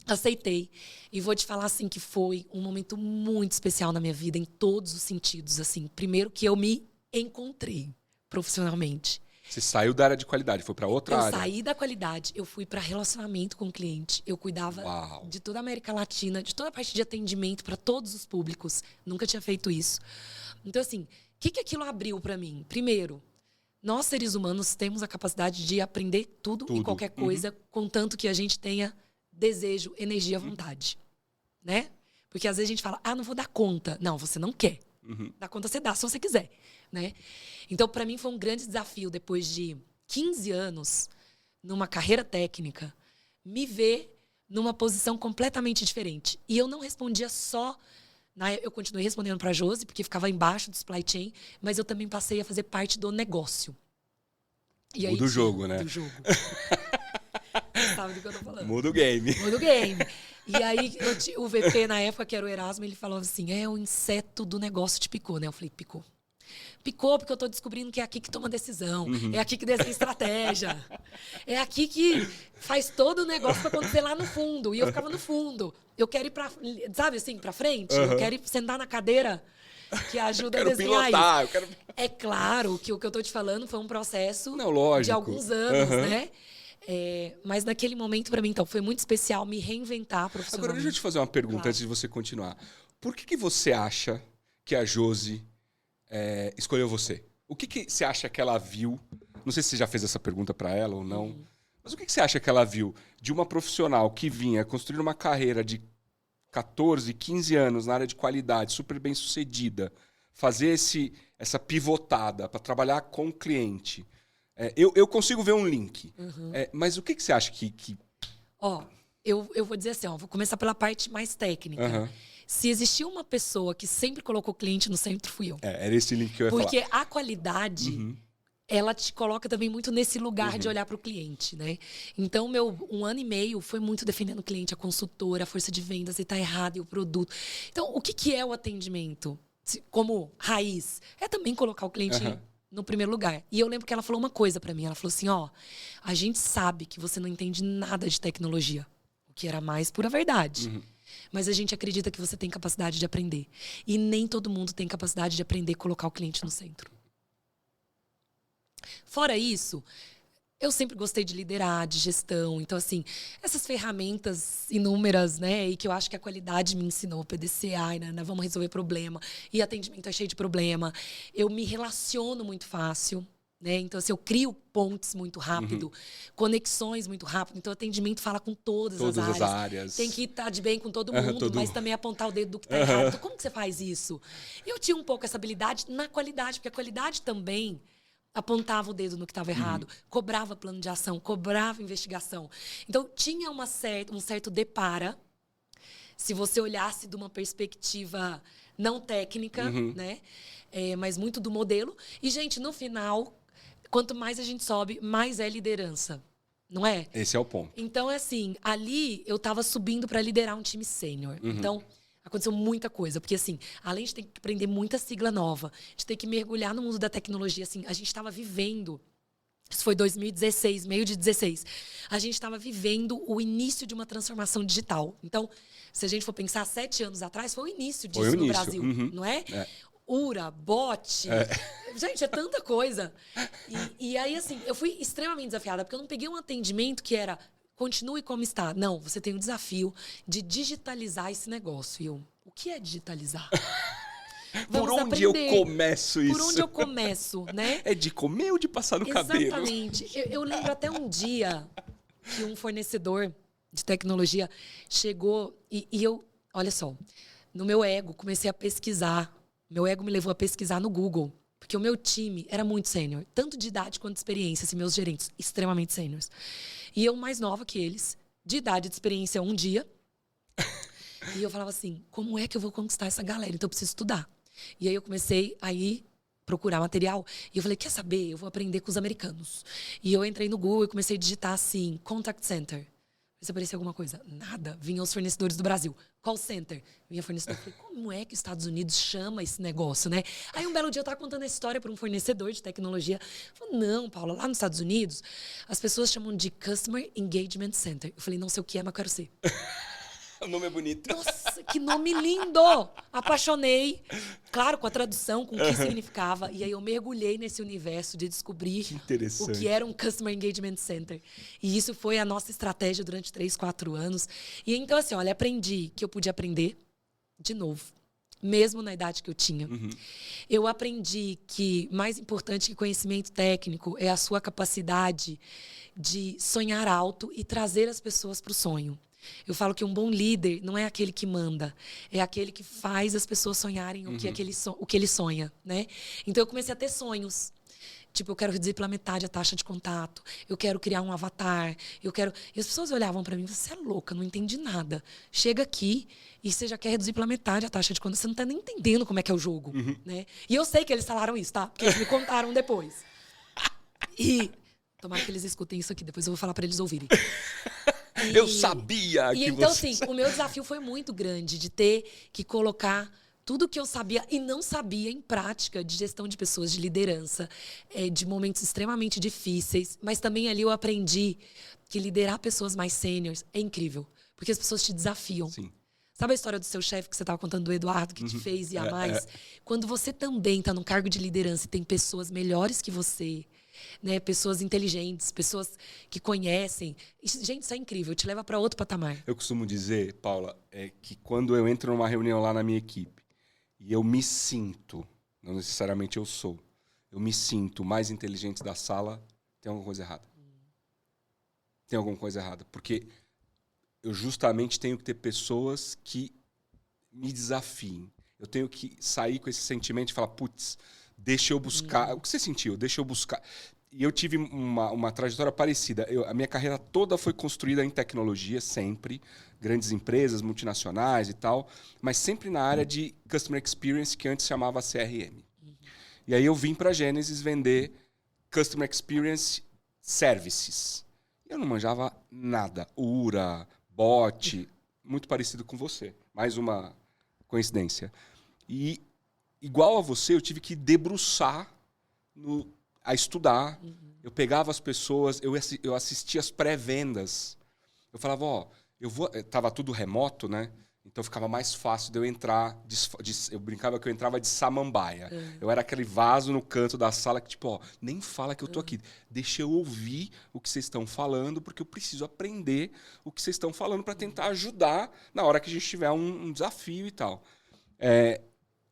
aceitei. E vou te falar, assim, que foi um momento muito especial na minha vida, em todos os sentidos, assim. Primeiro que eu me encontrei profissionalmente.
Você saiu da área de qualidade, foi para outra área?
Eu saí da qualidade, eu fui para relacionamento com o cliente. Eu cuidava de toda a América Latina, de toda a parte de atendimento para todos os públicos. Nunca tinha feito isso. Então, assim, o que aquilo abriu para mim? Primeiro, nós, seres humanos, temos a capacidade de aprender tudo. E qualquer coisa, contanto que a gente tenha desejo, energia, vontade. Né? Porque às vezes a gente fala, não vou dar conta. Não, você não quer. Dar conta você dá, se você quiser. Né? Então, para mim, foi um grande desafio, depois de 15 anos, numa carreira técnica, me ver numa posição completamente diferente. E eu não respondia só... Eu continuei respondendo para a Josi, porque ficava embaixo do supply chain, mas eu também passei a fazer parte do negócio. E aí,
do jogo, né?
Do jogo. Sabe do que eu tô falando?
Muda o game.
Muda o game. E aí, o VP, na época, que era o Erasmo, ele falou assim, o inseto do negócio te picou, né? Eu falei, picou. Picou porque eu tô descobrindo que é aqui que toma decisão, é aqui que desenha estratégia, é aqui que faz todo o negócio para acontecer lá no fundo. E eu ficava no fundo. Eu quero ir para, sabe assim, para frente. Eu quero ir sentar na cadeira que ajuda a desenhar
pilotar,
isso. É claro que o que eu tô te falando foi um processo
lógico.
de alguns anos, né? Mas naquele momento, para mim, então, foi muito especial me reinventar profissionalmente.
Agora, deixa eu te fazer uma pergunta antes de você continuar. Por que você acha que a Josi escolheu você? O que você acha que ela viu? Não sei se você já fez essa pergunta para ela ou não. Mas o que você acha que ela viu de uma profissional que vinha construir uma carreira de 14, 15 anos na área de qualidade, super bem sucedida, fazer essa pivotada para trabalhar com o cliente? Eu consigo ver um link. Mas o que você acha que...
Eu vou dizer assim, vou começar pela parte mais técnica. Se existiu uma pessoa que sempre colocou o cliente no centro, fui eu.
Era esse link que eu ia falar.
Porque a qualidade, ela te coloca também muito nesse lugar de olhar para o cliente, né? Então, meu 1 ano e meio foi muito defendendo o cliente, a consultora, a força de vendas, e tá errado, e o produto. Então, o que é o atendimento? Como raiz? É também colocar o cliente no primeiro lugar. E eu lembro que ela falou uma coisa para mim. Ela falou assim, a gente sabe que você não entende nada de tecnologia. O que era mais pura verdade. Mas a gente acredita que você tem capacidade de aprender. E nem todo mundo tem capacidade de aprender a colocar o cliente no centro. Fora isso, eu sempre gostei de liderar, de gestão. Então, assim, essas ferramentas inúmeras, né? E que eu acho que a qualidade me ensinou. PDCA, né? Vamos resolver problema. E atendimento é cheio de problema. Eu me relaciono muito fácil. Né? Então, assim, eu crio pontes muito rápido, conexões muito rápido. Então, o atendimento fala com todas as áreas. Tem que estar de bem com todo mundo, mas também apontar o dedo do que está errado. Então, como que você faz isso? Eu tinha um pouco essa habilidade na qualidade, porque a qualidade também, apontava o dedo no que estava errado, cobrava plano de ação, cobrava investigação. Então, tinha um certo depara, se você olhasse de uma perspectiva não técnica, né? Mas muito do modelo. E, gente, no final, quanto mais a gente sobe, mais é liderança. Não é?
Esse é o ponto.
Então, assim, ali eu estava subindo para liderar um time sênior. Então, aconteceu muita coisa. Porque, assim, além de ter que aprender muita sigla nova, de ter que mergulhar no mundo da tecnologia, assim, a gente estava vivendo... Isso foi 2016, meio de 16. A gente estava vivendo o início de uma transformação digital. Então, se a gente for pensar, 7 anos atrás, foi o início disso no Brasil, não é? URA, bot. Gente, é tanta coisa. E aí, assim, eu fui extremamente desafiada, porque eu não peguei um atendimento que era continue como está. Não, você tem o desafio de digitalizar esse negócio. E eu, o que é digitalizar?
Por onde eu começo isso?
Por onde eu começo, né?
É de comer ou de passar no cabelo?
Exatamente. Eu lembro até um dia que um fornecedor de tecnologia chegou e eu, olha só, no meu ego, comecei a pesquisar. Meu ego me levou a pesquisar no Google, porque o meu time era muito sênior, tanto de idade quanto de experiência, assim, meus gerentes, extremamente sêniores. E eu mais nova que eles, de idade e de experiência um dia. E eu falava assim, como é que eu vou conquistar essa galera? Então eu preciso estudar. E aí eu comecei a ir procurar material. E eu falei, quer saber? Eu vou aprender com os americanos. E eu entrei no Google e comecei a digitar assim, contact center. Se aparecia alguma coisa. Nada. Vinham os fornecedores do Brasil. Call center. Vinha fornecedor. Eu falei, como é que os Estados Unidos chama esse negócio, né? Aí um belo dia eu estava contando a história para um fornecedor de tecnologia. Eu falei, não, Paula, lá nos Estados Unidos, as pessoas chamam de Customer Engagement Center. Eu falei, não sei o que é, mas eu quero ser.
O nome é bonito.
Nossa, que nome lindo! Apaixonei. Claro, com a tradução, com o que significava. E aí eu mergulhei nesse universo de descobrir o que era um Customer Engagement Center. E isso foi a nossa estratégia durante 3, 4 anos. E então, assim, olha, aprendi que eu podia aprender de novo. Mesmo na idade que eu tinha. Eu aprendi que mais importante que conhecimento técnico é a sua capacidade de sonhar alto e trazer as pessoas para o sonho. Eu falo que um bom líder não é aquele que manda, é aquele que faz as pessoas sonharem o que ele sonha, né? Então eu comecei a ter sonhos. Tipo, eu quero reduzir pela metade a taxa de contato, eu quero criar um avatar, eu quero... E as pessoas olhavam para mim, você é louca, não entendi nada. Chega aqui e você já quer reduzir pela metade a taxa de contato, você não tá nem entendendo como é que é o jogo, né? E eu sei que eles falaram isso, tá? Porque eles me contaram depois. E tomara que eles escutem isso aqui, depois eu vou falar para eles ouvirem.
Eu sabia que
então,
você...
assim, o meu desafio foi muito grande de ter que colocar tudo que eu sabia e não sabia em prática de gestão de pessoas, de liderança, de momentos extremamente difíceis. Mas também ali eu aprendi que liderar pessoas mais sêniores é incrível, porque as pessoas te desafiam.
Sim.
Sabe a história do seu chefe que você estava contando do Eduardo, que te fez ir a mais? Quando você também está num cargo de liderança e tem pessoas melhores que você... Né, pessoas inteligentes, pessoas que conhecem. Gente, isso é incrível, te leva para outro patamar.
Eu costumo dizer, Paula, que quando eu entro numa reunião lá na minha equipe e eu me sinto, não necessariamente eu sou, eu me sinto mais inteligente da sala, tem alguma coisa errada. Tem alguma coisa errada. Porque eu justamente tenho que ter pessoas que me desafiem. Eu tenho que sair com esse sentimento e falar, putz, deixa eu buscar. O que você sentiu? Deixa eu buscar. E eu tive uma trajetória parecida. A minha carreira toda foi construída em tecnologia, sempre. Grandes empresas, multinacionais e tal. Mas sempre na área de Customer Experience, que antes chamava CRM. E aí eu vim para a Gênesis vender Customer Experience Services. Eu não manjava nada. URA, bot, muito parecido com você. Mais uma coincidência. E... igual a você, eu tive que debruçar a estudar. Eu pegava as pessoas, eu assistia as pré-vendas. Eu falava, tava tudo remoto, né? Então ficava mais fácil de eu entrar. Eu brincava que eu entrava de samambaia. Eu era aquele vaso no canto da sala que, tipo, nem fala que eu tô aqui. Deixa eu ouvir o que vocês estão falando, porque eu preciso aprender o que vocês estão falando para tentar ajudar na hora que a gente tiver um desafio e tal.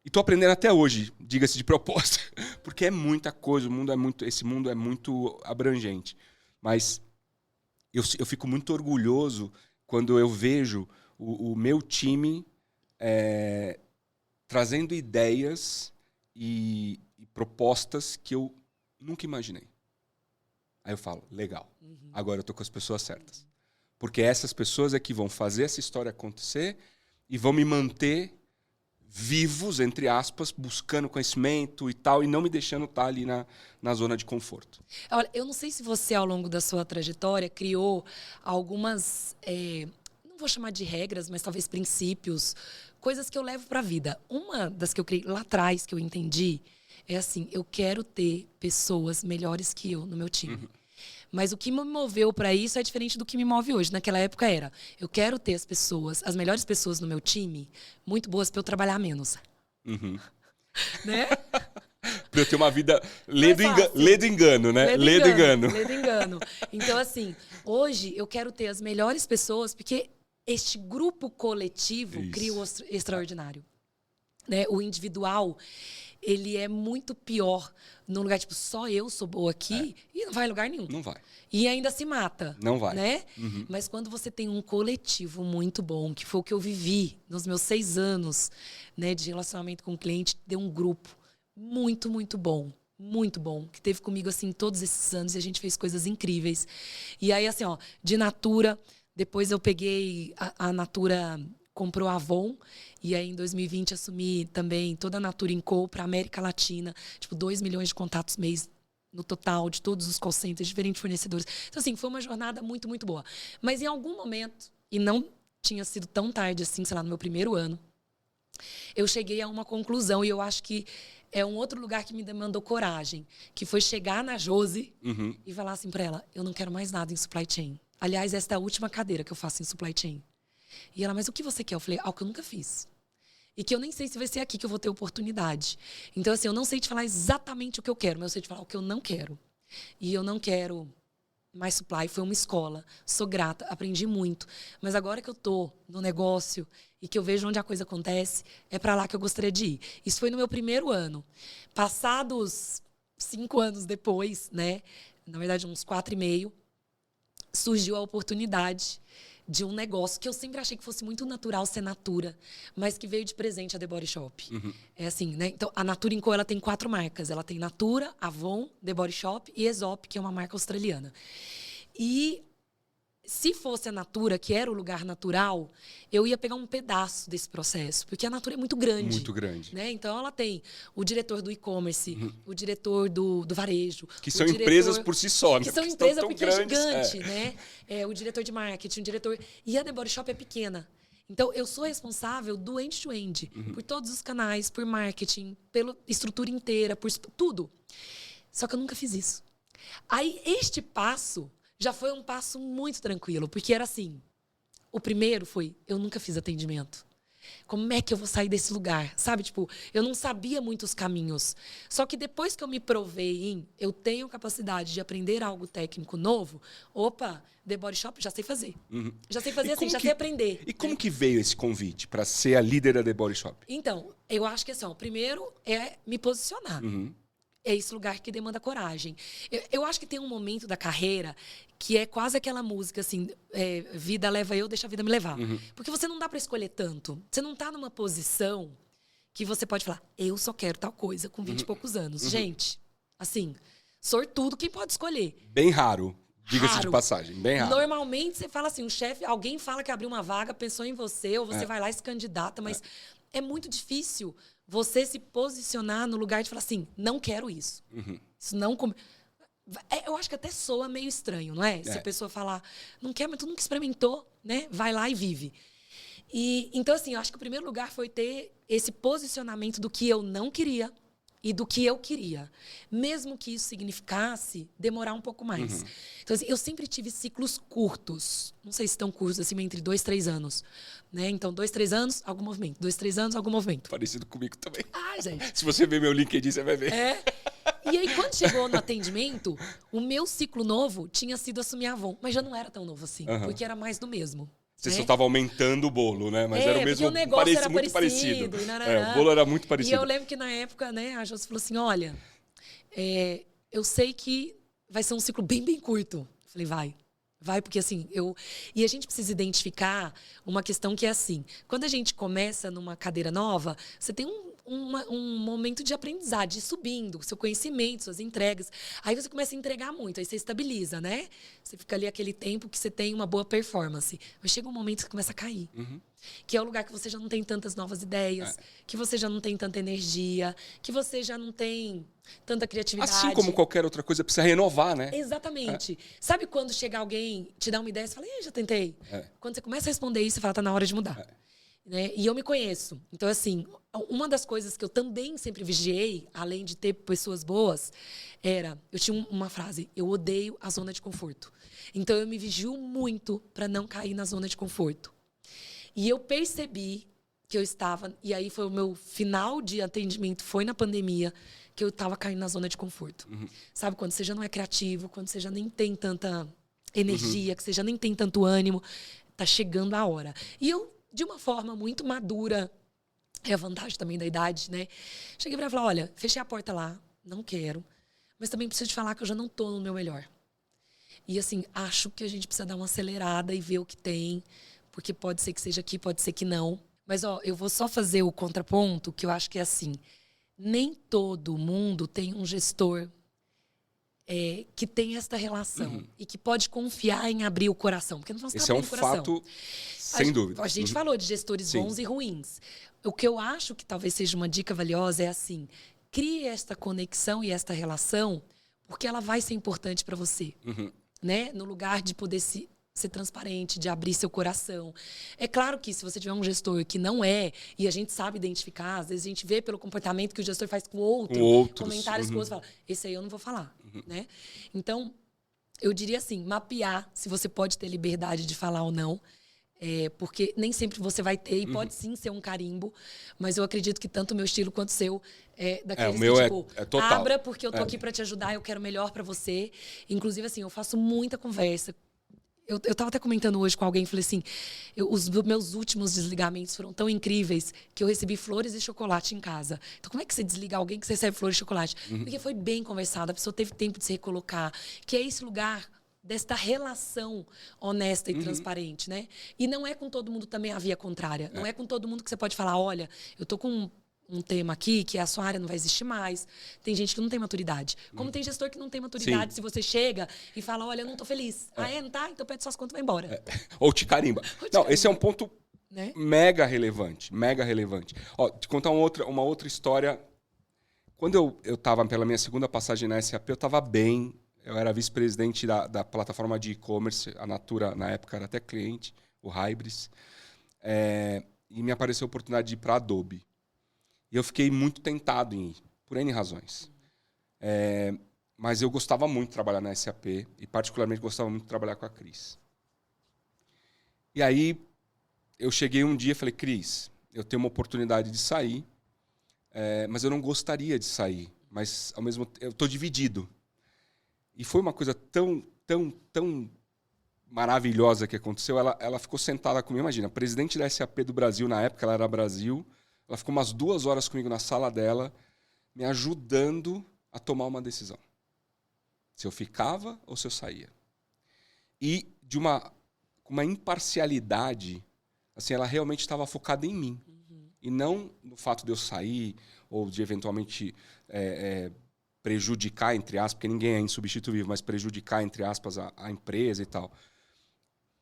E tô aprendendo até hoje, diga-se de propósito, porque é muita coisa, esse mundo é muito abrangente. Mas eu fico muito orgulhoso quando eu vejo o meu time trazendo ideias e propostas que eu Nunca imaginei. Aí eu falo, legal, agora eu tô com as pessoas certas. Porque essas pessoas é que vão fazer essa história acontecer e vão me manter vivos, entre aspas, buscando conhecimento e tal, e não me deixando estar ali na zona de conforto.
Olha, eu não sei se você, ao longo da sua trajetória, criou algumas, não vou chamar de regras, mas talvez princípios, coisas que eu levo para a vida. Uma das que eu criei lá atrás, que eu entendi, é assim, eu quero ter pessoas melhores que eu no meu time. Mas o que me moveu para isso é diferente do que me move hoje. Naquela época era, eu quero ter as pessoas, as melhores pessoas no meu time, muito boas para eu trabalhar menos. Né?
Para eu ter uma vida lê do engano, né? Lê do engano.
Lê do engano. Então, assim, hoje eu quero ter as melhores pessoas, porque este grupo coletivo cria o extraordinário. Né? O individual, ele é muito pior num lugar, tipo, só eu sou boa aqui e não vai em lugar nenhum.
Não vai.
E ainda se mata.
Não vai.
Né? Mas quando você tem um coletivo muito bom, que foi o que eu vivi nos meus 6 anos, né, de relacionamento com o cliente, deu um grupo muito, muito bom. Muito bom. Que teve comigo, assim, todos esses anos e a gente fez coisas incríveis. E aí, assim, ó, de Natura, depois eu peguei a Natura... comprou a Avon, e aí em 2020 assumi também toda a Natura &Co para a América Latina, tipo 2 milhões de contatos mês no total, de todos os call centers, diferentes fornecedores. Então, assim, foi uma jornada muito, muito boa. Mas em algum momento, e não tinha sido tão tarde assim, sei lá, no meu primeiro ano, eu cheguei a uma conclusão, e eu acho que é um outro lugar que me demandou coragem, que foi chegar na Josi e falar assim para ela, eu não quero mais nada em supply chain. Aliás, esta é a última cadeira que eu faço em supply chain. E ela, mas o que você quer? Eu falei, algo que eu nunca fiz. E que eu nem sei se vai ser aqui que eu vou ter oportunidade. Então, assim, eu não sei te falar exatamente o que eu quero, mas eu sei te falar o que eu não quero. E eu não quero mais supply. Foi uma escola. Sou grata, aprendi muito. Mas agora que eu tô no negócio e que eu vejo onde a coisa acontece, é para lá que eu gostaria de ir. Isso foi no meu primeiro ano. Passados 5 anos depois, né? Na verdade, uns 4,5, surgiu a oportunidade de um negócio que eu sempre achei que fosse muito natural ser Natura, mas que veio de presente a The Body Shop. É assim, né? Então, a Natura &Co, ela tem 4 marcas. Ela tem Natura, Avon, The Body Shop e Aesop, que é uma marca australiana. E se fosse a Natura, que era o lugar natural, eu ia pegar um pedaço desse processo, porque a Natura é muito grande.
Muito grande.
Né? Então, ela tem o diretor do e-commerce, o diretor do varejo.
Que são empresas por si só, né?
Que são empresas porque é gigante, né? O diretor de marketing, o diretor... E a The Body Shop é pequena. Então, eu sou responsável do end-to-end, por todos os canais, por marketing, pela estrutura inteira, por tudo. Só que eu nunca fiz isso. Aí, este passo já foi um passo muito tranquilo, porque era assim, o primeiro foi, eu nunca fiz atendimento. Como é que eu vou sair desse lugar? Sabe, tipo, eu não sabia muitos caminhos. Só que depois que eu me provei em, eu tenho capacidade de aprender algo técnico novo, opa, The Body Shop, já sei fazer. Já sei fazer assim, já sei aprender.
E como que veio esse convite para ser a líder da The Body Shop?
Então, eu acho que assim, ó, o primeiro é me posicionar. É esse lugar que demanda coragem. Eu acho que tem um momento da carreira que é quase aquela música, assim, vida leva eu, deixa a vida me levar. Porque você não dá para escolher tanto. Você não tá numa posição que você pode falar, eu só quero tal coisa com 20 e poucos anos. Gente, assim, sortudo quem pode escolher.
Bem raro, diga-se de passagem, bem raro.
Normalmente você fala assim, um chefe, alguém fala que abriu uma vaga, pensou em você, ou você vai lá e se candidata, mas é muito difícil você se posicionar no lugar de falar assim, não quero isso. Isso não... Eu acho que até soa meio estranho, não é? Se a pessoa falar, não quer, mas tu nunca experimentou, né? Vai lá e vive. E, então, assim, eu acho que o primeiro lugar foi ter esse posicionamento do que eu não queria e do que eu queria. Mesmo que isso significasse demorar um pouco mais. Então, assim, eu sempre tive ciclos curtos. Não sei se tão curtos, assim, entre 2, 3 anos. Né? Então, 2, 3 anos, algum movimento. 2, 3 anos, algum movimento.
Parecido comigo também.
Ah, gente.
Se você ver meu LinkedIn, você vai ver.
E aí, quando chegou no atendimento, o meu ciclo novo tinha sido assumir a Avon. Mas já não era tão novo assim, porque era mais do mesmo.
Você só estava aumentando o bolo, né? Mas era o mesmo,
o negócio era
muito parecido.
O
bolo era muito parecido.
E eu lembro que na época, né, a Josi falou assim, olha, eu sei que vai ser um ciclo bem, bem curto. Eu falei, vai, porque assim, E a gente precisa identificar uma questão que é assim, quando a gente começa numa cadeira nova, você tem um momento de aprendizado, de ir subindo, seu conhecimento, suas entregas. Aí você começa a entregar muito, aí você estabiliza, né? Você fica ali aquele tempo que você tem uma boa performance. Mas chega um momento que você começa a cair. Que é o lugar que você já não tem tantas novas ideias, que você já não tem tanta energia, que você já não tem tanta criatividade.
Assim como qualquer outra coisa, precisa renovar, né?
Exatamente. Sabe quando chega alguém, te dá uma ideia, você fala, já tentei. Quando você começa a responder isso, você fala, tá na hora de mudar. Né? E eu me conheço. Então, assim, uma das coisas que eu também sempre vigiei, além de ter pessoas boas, eu tinha uma frase, eu odeio a zona de conforto. Então, eu me vigio muito para não cair na zona de conforto. E eu percebi que eu estava, e aí foi o meu final de atendimento, foi na pandemia, que eu estava caindo na zona de conforto. Sabe, quando você já não é criativo, quando você já nem tem tanta energia, que você já nem tem tanto ânimo, tá chegando a hora. E eu, de uma forma muito madura, é a vantagem também da idade, né? Cheguei pra falar, olha, fechei a porta lá, não quero, mas também preciso te falar que eu já não tô no meu melhor. E assim, acho que a gente precisa dar uma acelerada e ver o que tem, porque pode ser que seja aqui, pode ser que não. Mas, eu vou só fazer o contraponto, que eu acho que é assim, nem todo mundo tem um gestor que tem esta relação e que pode confiar em abrir o coração. Porque não nós
Esse é um fato, sem dúvida.
A gente falou de gestores bons e ruins. O que eu acho que talvez seja uma dica valiosa é assim, crie esta conexão e esta relação, porque ela vai ser importante para você. Né? No lugar de poder ser transparente, de abrir seu coração. É claro que se você tiver um gestor que não e a gente sabe identificar, às vezes a gente vê pelo comportamento que o gestor faz com outros. Comentários com outros, fala, esse aí eu não vou falar. Né? Então, eu diria assim, mapear se você pode ter liberdade de falar ou não, porque nem sempre você vai ter, e pode sim ser um carimbo, mas eu acredito que tanto o meu estilo quanto o seu daqueles
o meu
que, tipo,
é total.
abra porque eu tô aqui para te ajudar, eu quero o melhor para você. Inclusive, assim, eu faço muita conversa. Eu tava até comentando hoje com alguém, falei assim, os meus últimos desligamentos foram tão incríveis que eu recebi flores e chocolate em casa. Então, como é que você desliga alguém que você recebe flores e chocolate? Porque foi bem conversado, a pessoa teve tempo de se recolocar, que é esse lugar desta relação honesta e transparente, né? E não é com todo mundo também a via contrária. Não é com todo mundo que você pode falar, olha, eu tô com um tema aqui que a sua área não vai existir mais. Tem gente que não tem maturidade. Como tem gestor que não tem maturidade, se você chega e fala, olha, eu não tô feliz. Não tá? Então pede suas contas e vai embora.
Ou te carimba. Esse é um ponto mega relevante. Mega relevante. Te contar uma outra história. Quando eu tava pela minha segunda passagem na SAP, eu tava bem. Eu era vice-presidente da plataforma de e-commerce. A Natura, na época, era até cliente. O Hybris. E me apareceu a oportunidade de ir para a Adobe. E eu fiquei muito tentado em ir, por N razões. Mas eu gostava muito de trabalhar na SAP e, particularmente, gostava muito de trabalhar com a Cris. E aí, eu cheguei um dia e falei, Cris, eu tenho uma oportunidade de sair, mas eu não gostaria de sair. Mas, ao mesmo tempo, eu estou dividido. E foi uma coisa tão maravilhosa que aconteceu. Ela ficou sentada comigo, imagina, presidente da SAP do Brasil, na época, ela era Brasil. Ela ficou umas 2 horas comigo na sala dela, me ajudando a tomar uma decisão. Se eu ficava ou se eu saía. E com uma imparcialidade, assim, ela realmente estava focada em mim. E não no fato de eu sair ou de eventualmente prejudicar, entre aspas, porque ninguém é insubstituível, mas prejudicar, entre aspas, a empresa e tal.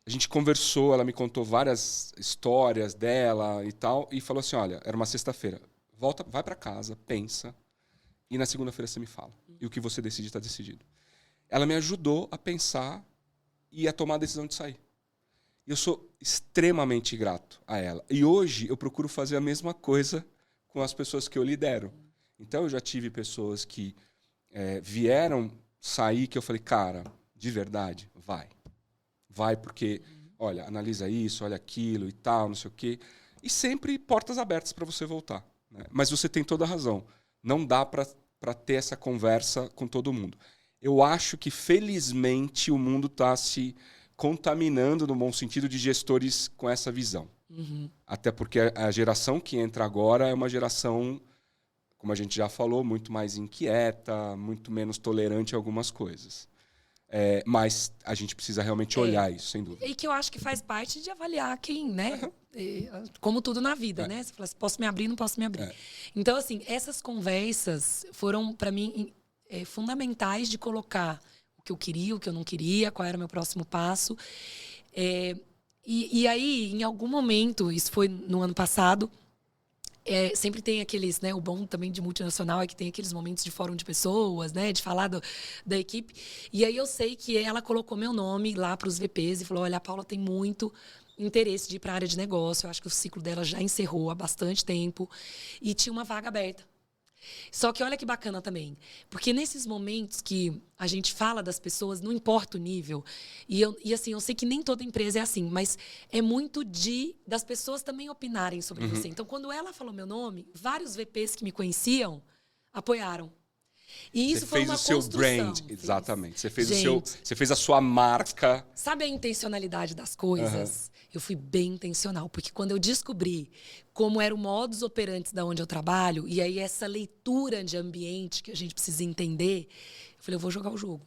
A gente conversou, ela me contou várias histórias dela e tal, e falou assim, olha, era uma sexta-feira, vai para casa, pensa, e na segunda-feira você me fala. E o que você decide está decidido. Ela me ajudou a pensar e a tomar a decisão de sair. E eu sou extremamente grato a ela. E hoje eu procuro fazer a mesma coisa com as pessoas que eu lidero. Então eu já tive pessoas que vieram sair, que eu falei, cara, de verdade, vai. Vai porque, olha, analisa isso, olha aquilo e tal, não sei o quê. E sempre portas abertas para você voltar. Né? Mas você tem toda a razão. Não dá para ter essa conversa com todo mundo. Eu acho que, felizmente, o mundo está se contaminando, no bom sentido, de gestores com essa visão. Até porque a geração que entra agora é uma geração, como a gente já falou, muito mais inquieta, muito menos tolerante a algumas coisas. Mas a gente precisa realmente olhar isso, sem dúvida.
E que eu acho que faz parte de avaliar quem, né? como tudo na vida, né? Você fala assim, posso me abrir, não posso me abrir. Então, assim, essas conversas foram, para mim, fundamentais de colocar o que eu queria, o que eu não queria, qual era o meu próximo passo. E aí, em algum momento, isso foi no ano passado, sempre tem aqueles, né? O bom também de multinacional é que tem aqueles momentos de fórum de pessoas, né? De falar da equipe. E aí eu sei que ela colocou meu nome lá para os VPs e falou, olha, a Paula tem muito interesse de ir para a área de negócio. Eu acho que o ciclo dela já encerrou há bastante tempo. E tinha uma vaga aberta. Só que olha que bacana também. Porque nesses momentos que a gente fala das pessoas, não importa o nível. E assim, eu sei que nem toda empresa é assim, mas é muito das pessoas também opinarem sobre você. Então, quando ela falou meu nome, vários VPs que me conheciam apoiaram. E isso foi uma construção. Você fez o seu brand,
exatamente. Você fez a sua marca.
Sabe a intencionalidade das coisas? Eu fui bem intencional, porque quando eu descobri como era o modus operandi da onde eu trabalho, e aí essa leitura de ambiente que a gente precisa entender, eu falei, eu vou jogar o jogo.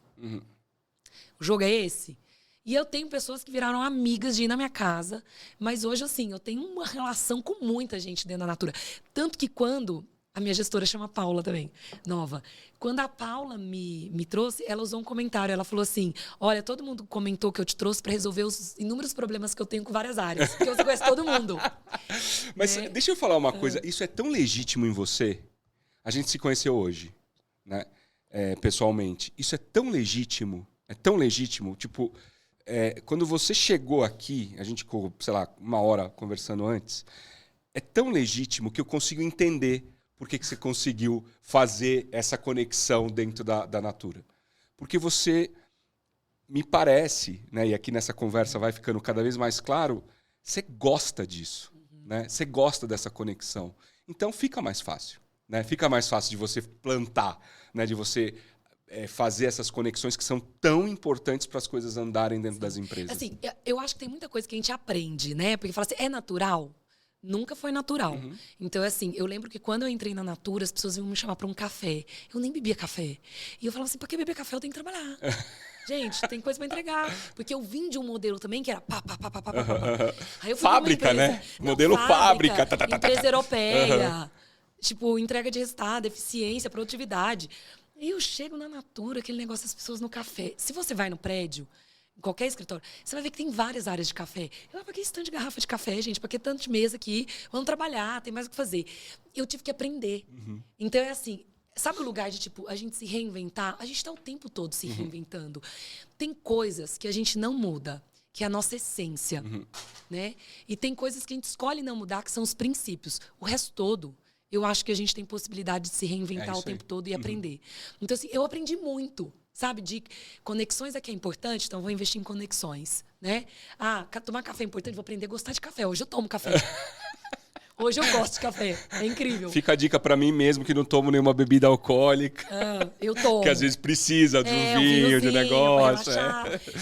O jogo é esse? E eu tenho pessoas que viraram amigas de ir na minha casa, mas hoje, assim, eu tenho uma relação com muita gente dentro da Natura. Tanto que quando... A minha gestora chama Paula também, nova. Quando a Paula me trouxe, ela usou um comentário. Ela falou assim, olha, todo mundo comentou que eu te trouxe para resolver os inúmeros problemas que eu tenho com várias áreas. Porque você conhece todo mundo.
Mas deixa eu falar uma coisa. Isso é tão legítimo em você. A gente se conheceu hoje, né? Pessoalmente. Isso é tão legítimo. É tão legítimo. Tipo, quando você chegou aqui, a gente ficou, sei lá, 1 hora conversando antes. É tão legítimo que eu consigo entender por que você conseguiu fazer essa conexão dentro da Natura. Porque você, me parece, né, e aqui nessa conversa vai ficando cada vez mais claro, você gosta disso. Né? Você gosta dessa conexão. Então fica mais fácil. Né? Fica mais fácil de você plantar, né? De você fazer essas conexões que são tão importantes para as coisas andarem dentro das empresas.
Assim, eu acho que tem muita coisa que a gente aprende, né? Porque fala assim, é natural? Nunca foi natural. Então, assim, eu lembro que quando eu entrei na Natura, as pessoas iam me chamar para um café. Eu nem bebia café. E eu falava assim, pra que beber café? Eu tenho que trabalhar. Gente, tem coisa para entregar. Porque eu vim de um modelo também que era pá. Aí eu fui
fábrica, né? Modelo fábrica.
Empresa europeia. Tipo, entrega de resultado, eficiência, produtividade. E eu chego na Natura, aquele negócio das pessoas no café. Se você vai no prédio... em qualquer escritório, você vai ver que tem várias áreas de café. Eu, pra que esse tanto de garrafa de café, gente? Pra que tanto de mesa aqui? Vamos trabalhar, tem mais o que fazer. Eu tive que aprender. Então, é assim, sabe o lugar de, tipo, a gente se reinventar? A gente tá o tempo todo se reinventando. Tem coisas que a gente não muda, que é a nossa essência, né? E tem coisas que a gente escolhe não mudar, que são os princípios. O resto todo, eu acho que a gente tem possibilidade de se reinventar o tempo todo e aprender. Então, assim, eu aprendi muito. Sabe, de conexões é que é importante, então vou investir em conexões, né? Tomar café é importante, vou aprender a gostar de café. Hoje eu tomo café. Hoje eu gosto de café. É incrível.
Fica a dica pra mim mesmo, que não tomo nenhuma bebida alcoólica.
Eu tomo.
Que às vezes precisa de um vinho, de negócio.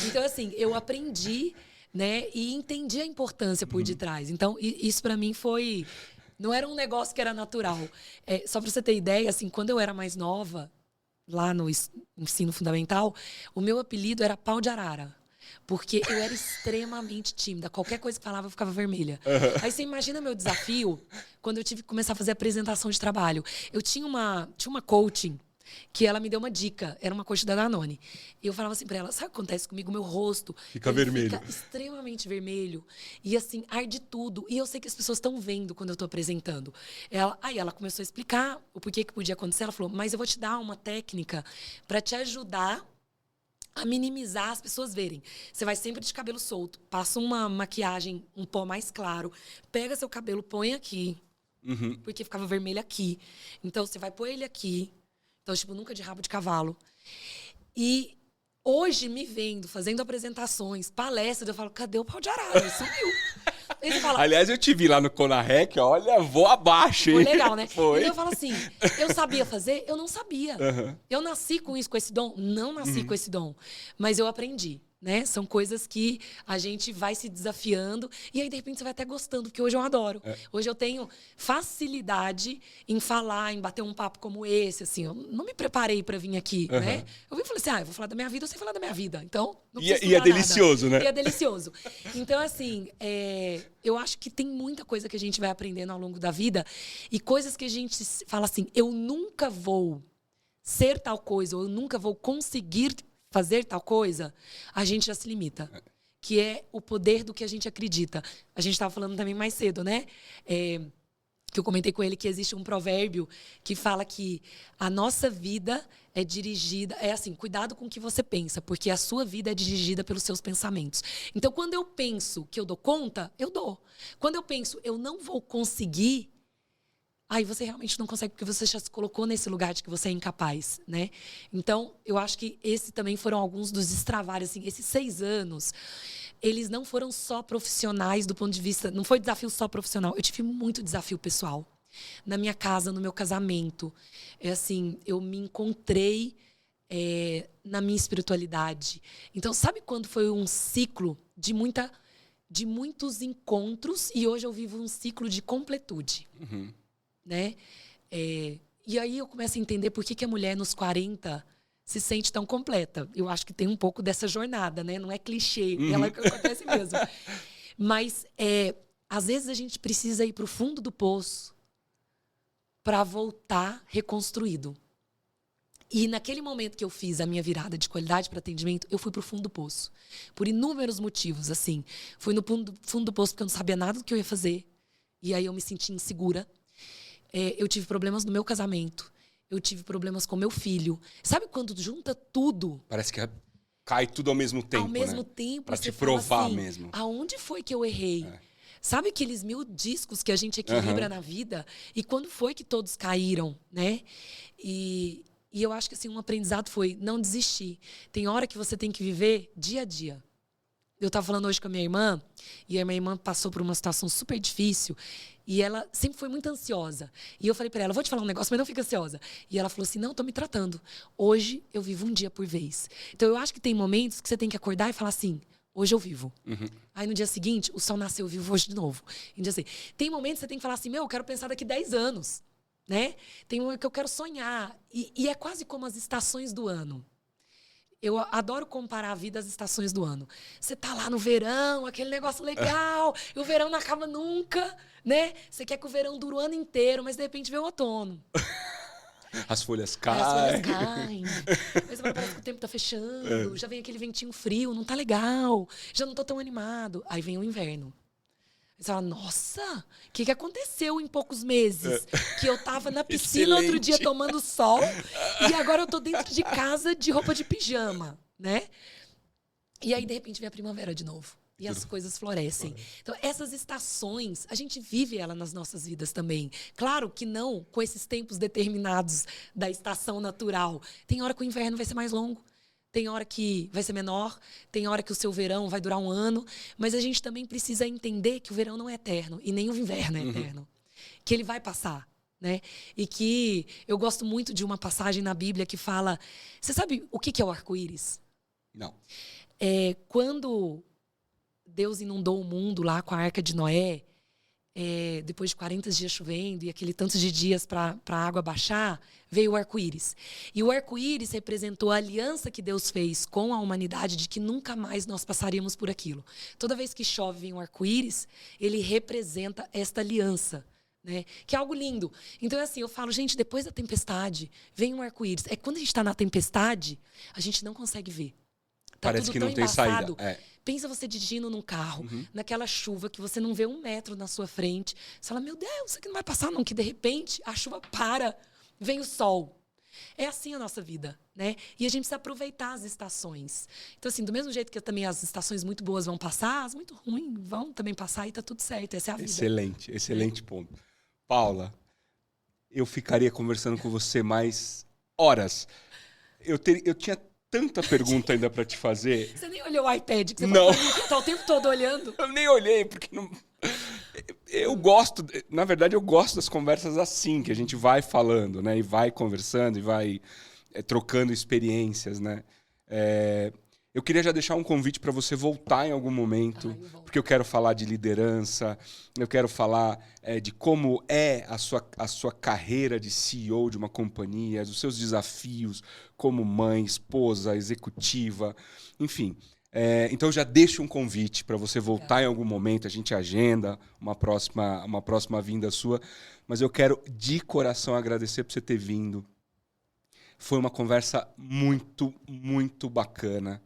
Então, assim, eu aprendi, né? E entendi a importância por detrás. Então, isso pra mim foi... Não era um negócio que era natural. Só pra você ter ideia, assim, quando eu era mais nova... lá no ensino fundamental, o meu apelido era Pau de Arara. Porque eu era extremamente tímida. Qualquer coisa que falava, eu ficava vermelha. Aí você imagina meu desafio quando eu tive que começar a fazer apresentação de trabalho. Eu tinha uma coaching que ela me deu uma dica. Era uma coach da Danone. E eu falava assim pra ela, sabe o que acontece comigo? Meu rosto
fica vermelho.
Fica extremamente vermelho. E assim, arde tudo. E eu sei que as pessoas estão vendo quando eu tô apresentando. Aí ela começou a explicar o porquê que podia acontecer. Ela falou, mas eu vou te dar uma técnica pra te ajudar a minimizar as pessoas verem. Você vai sempre de cabelo solto. Passa uma maquiagem, um pó mais claro. Pega seu cabelo, põe aqui. Porque ficava vermelho aqui. Então, você vai pôr ele aqui. Então, tipo, nunca de rabo de cavalo. E hoje, me vendo, fazendo apresentações, palestras, eu falo, cadê o Pau de Arara? Ele sumiu. Ele fala,
aliás, eu te vi lá no Conarec, olha, vou abaixo, hein?
Foi legal, né?
Foi.
Então eu falo assim, eu sabia fazer? Eu não sabia. Eu nasci com isso, com esse dom? Não nasci com esse dom. Mas eu aprendi, né? São coisas que a gente vai se desafiando e aí, de repente, você vai até gostando, porque hoje eu adoro. Hoje eu tenho facilidade em falar, em bater um papo como esse, assim. Eu não me preparei para vir aqui, né? Eu vim e falei assim, eu vou falar da minha vida, eu sei falar da minha vida. Então, não preciso
E é delicioso,
nada.
né?
E é delicioso. Então, assim, eu acho que tem muita coisa que a gente vai aprendendo ao longo da vida e coisas que a gente fala assim, eu nunca vou ser tal coisa, ou eu nunca vou conseguir fazer tal coisa, a gente já se limita. Que é o poder do que a gente acredita. A gente estava falando também mais cedo, né? Que eu comentei com ele que existe um provérbio que fala que a nossa vida é dirigida... É assim, cuidado com o que você pensa, porque a sua vida é dirigida pelos seus pensamentos. Então, quando eu penso que eu dou conta, eu dou. Quando eu penso, eu não vou conseguir... Aí você realmente não consegue, porque você já se colocou nesse lugar de que você é incapaz, né? Então, eu acho que esses também foram alguns dos destravalhos, assim, esses 6 anos, eles não foram só profissionais do ponto de vista... Não foi desafio só profissional, eu tive muito desafio pessoal. Na minha casa, no meu casamento. Assim, eu me encontrei na minha espiritualidade. Então, sabe quando foi um ciclo de muitos encontros e hoje eu vivo um ciclo de completude? Né? E aí eu começo a entender por que a mulher nos 40 se sente tão completa. Eu acho que tem um pouco dessa jornada, né? Não é clichê, ela acontece mesmo. Mas, às vezes, a gente precisa ir para o fundo do poço para voltar reconstruído. E naquele momento que eu fiz a minha virada de qualidade para atendimento, eu fui para o fundo do poço. Por inúmeros motivos, assim. Fui no fundo do poço porque eu não sabia nada do que eu ia fazer. E aí eu me senti insegura. Eu tive problemas no meu casamento. Eu tive problemas com meu filho. Sabe quando junta tudo?
Parece que cai tudo ao mesmo tempo,
ao mesmo tempo.
Pra
você
te provar
assim,
mesmo.
Aonde foi que eu errei? Sabe aqueles 1000 discos que a gente equilibra na vida? E quando foi que todos caíram, né? E eu acho que assim, um aprendizado foi não desistir. Tem hora que você tem que viver dia a dia. Eu estava falando hoje com a minha irmã, e a minha irmã passou por uma situação super difícil, e ela sempre foi muito ansiosa. E eu falei para ela, vou te falar um negócio, mas não fica ansiosa. E ela falou assim, não, estou me tratando. Hoje eu vivo um dia por vez. Então eu acho que tem momentos que você tem que acordar e falar assim, hoje eu vivo. Aí no dia seguinte, o sol nasceu, eu vivo hoje de novo. E no dia seguinte, tem momentos que você tem que falar assim, eu quero pensar daqui 10 anos. Né? Tem um que eu quero sonhar. E é quase como as estações do ano. Eu adoro comparar a vida às estações do ano. Você tá lá no verão, aquele negócio legal, e o verão não acaba nunca, né? Você quer que o verão dure o ano inteiro, mas de repente vem o outono.
As folhas caem.
As folhas caem. Mas parece que o tempo tá fechando, já vem aquele ventinho frio, não tá legal, já não tô tão animado. Aí vem o inverno. Você fala, nossa, o que aconteceu em poucos meses? Que eu tava na piscina outro dia tomando sol e agora eu tô dentro de casa de roupa de pijama, né? E aí, de repente, vem a primavera de novo. E as coisas florescem. Então, essas estações, a gente vive ela nas nossas vidas também. Claro que não com esses tempos determinados da estação natural. Tem hora que o inverno vai ser mais longo. Tem hora que vai ser menor, tem hora que o seu verão vai durar um ano, mas a gente também precisa entender que o verão não é eterno e nem o inverno é eterno. Que ele vai passar, né? E que eu gosto muito de uma passagem na Bíblia que fala... Você sabe o que é o arco-íris?
Não.
Quando Deus inundou o mundo lá com a Arca de Noé, depois de 40 dias chovendo e aquele tanto de dias para a água baixar, veio o arco-íris. E o arco-íris representou a aliança que Deus fez com a humanidade de que nunca mais nós passaríamos por aquilo. Toda vez que chove vem o arco-íris, ele representa esta aliança, né? Que é algo lindo. Então, assim, eu falo, gente, depois da tempestade, vem um arco-íris. Quando a gente está na tempestade, a gente não consegue ver. Tá
Parece que não tem saída.
Pensa você dirigindo num carro, naquela chuva que você não vê 1 metro na sua frente. Você fala, meu Deus, isso aqui não vai passar não. Que de repente a chuva para, vem o sol. É assim a nossa vida, né? E a gente precisa aproveitar as estações. Então, assim, do mesmo jeito que também as estações muito boas vão passar, as muito ruins vão também passar e tá tudo certo. Essa é a vida.
Excelente ponto. Paula, eu ficaria conversando com você mais horas. Eu tinha tanta pergunta ainda para te fazer.
Você nem olhou o iPad que você
não.
Tá o tempo todo olhando?
Eu nem olhei, porque não... Eu gosto, na verdade, eu gosto das conversas assim, que a gente vai falando, né? E vai conversando, e vai trocando experiências, né? Eu queria já deixar um convite para você voltar em algum momento, porque eu quero falar de liderança, eu quero falar de como é a sua carreira de CEO de uma companhia, os seus desafios como mãe, esposa, executiva, enfim. Então já deixo um convite para você voltar em algum momento, a gente agenda uma próxima vinda sua, mas eu quero de coração agradecer por você ter vindo. Foi uma conversa muito, muito bacana.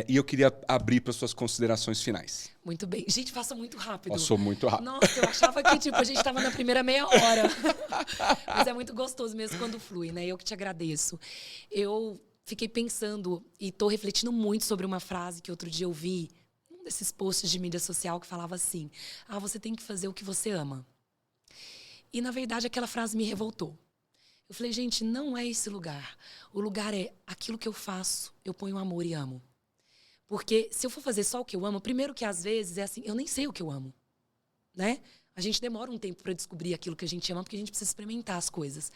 E eu queria abrir para suas considerações finais.
Muito bem. Gente, passa muito rápido.
Passou muito rápido.
Nossa, eu achava que a gente estava na primeira meia hora. Mas é muito gostoso mesmo quando flui, né? Eu que te agradeço. Eu fiquei pensando e estou refletindo muito sobre uma frase que outro dia eu vi, um desses posts de mídia social que falava assim: você tem que fazer o que você ama. E, na verdade, aquela frase me revoltou. Eu falei, gente, não é esse lugar. O lugar é aquilo que eu faço, eu ponho amor e amo. Porque se eu for fazer só o que eu amo, primeiro que às vezes é assim, eu nem sei o que eu amo, né? A gente demora um tempo para descobrir aquilo que a gente ama, porque a gente precisa experimentar as coisas.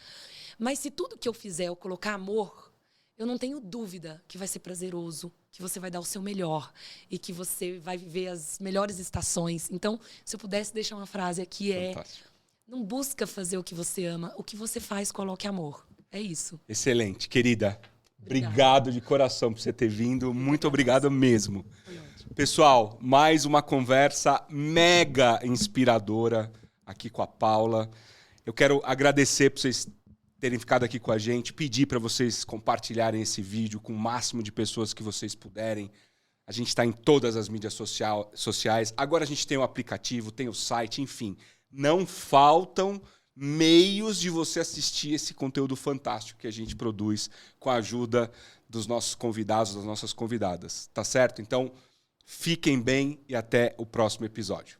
Mas se tudo que eu fizer eu colocar amor, eu não tenho dúvida que vai ser prazeroso, que você vai dar o seu melhor e que você vai viver as melhores estações. Então, se eu pudesse deixar uma frase aqui
Fantástico.
não busca fazer o que você ama, o que você faz, coloque amor. É isso.
Excelente, querida. Obrigado de coração por você ter vindo. Muito obrigado mesmo. Pessoal, mais uma conversa mega inspiradora aqui com a Paula. Eu quero agradecer por vocês terem ficado aqui com a gente, pedir para vocês compartilharem esse vídeo com o máximo de pessoas que vocês puderem. A gente está em todas as mídias sociais. Agora a gente tem o aplicativo, tem o site, enfim. Não faltam meios de você assistir esse conteúdo fantástico que a gente produz com a ajuda dos nossos convidados, das nossas convidadas. Tá certo? Então, fiquem bem e até o próximo episódio.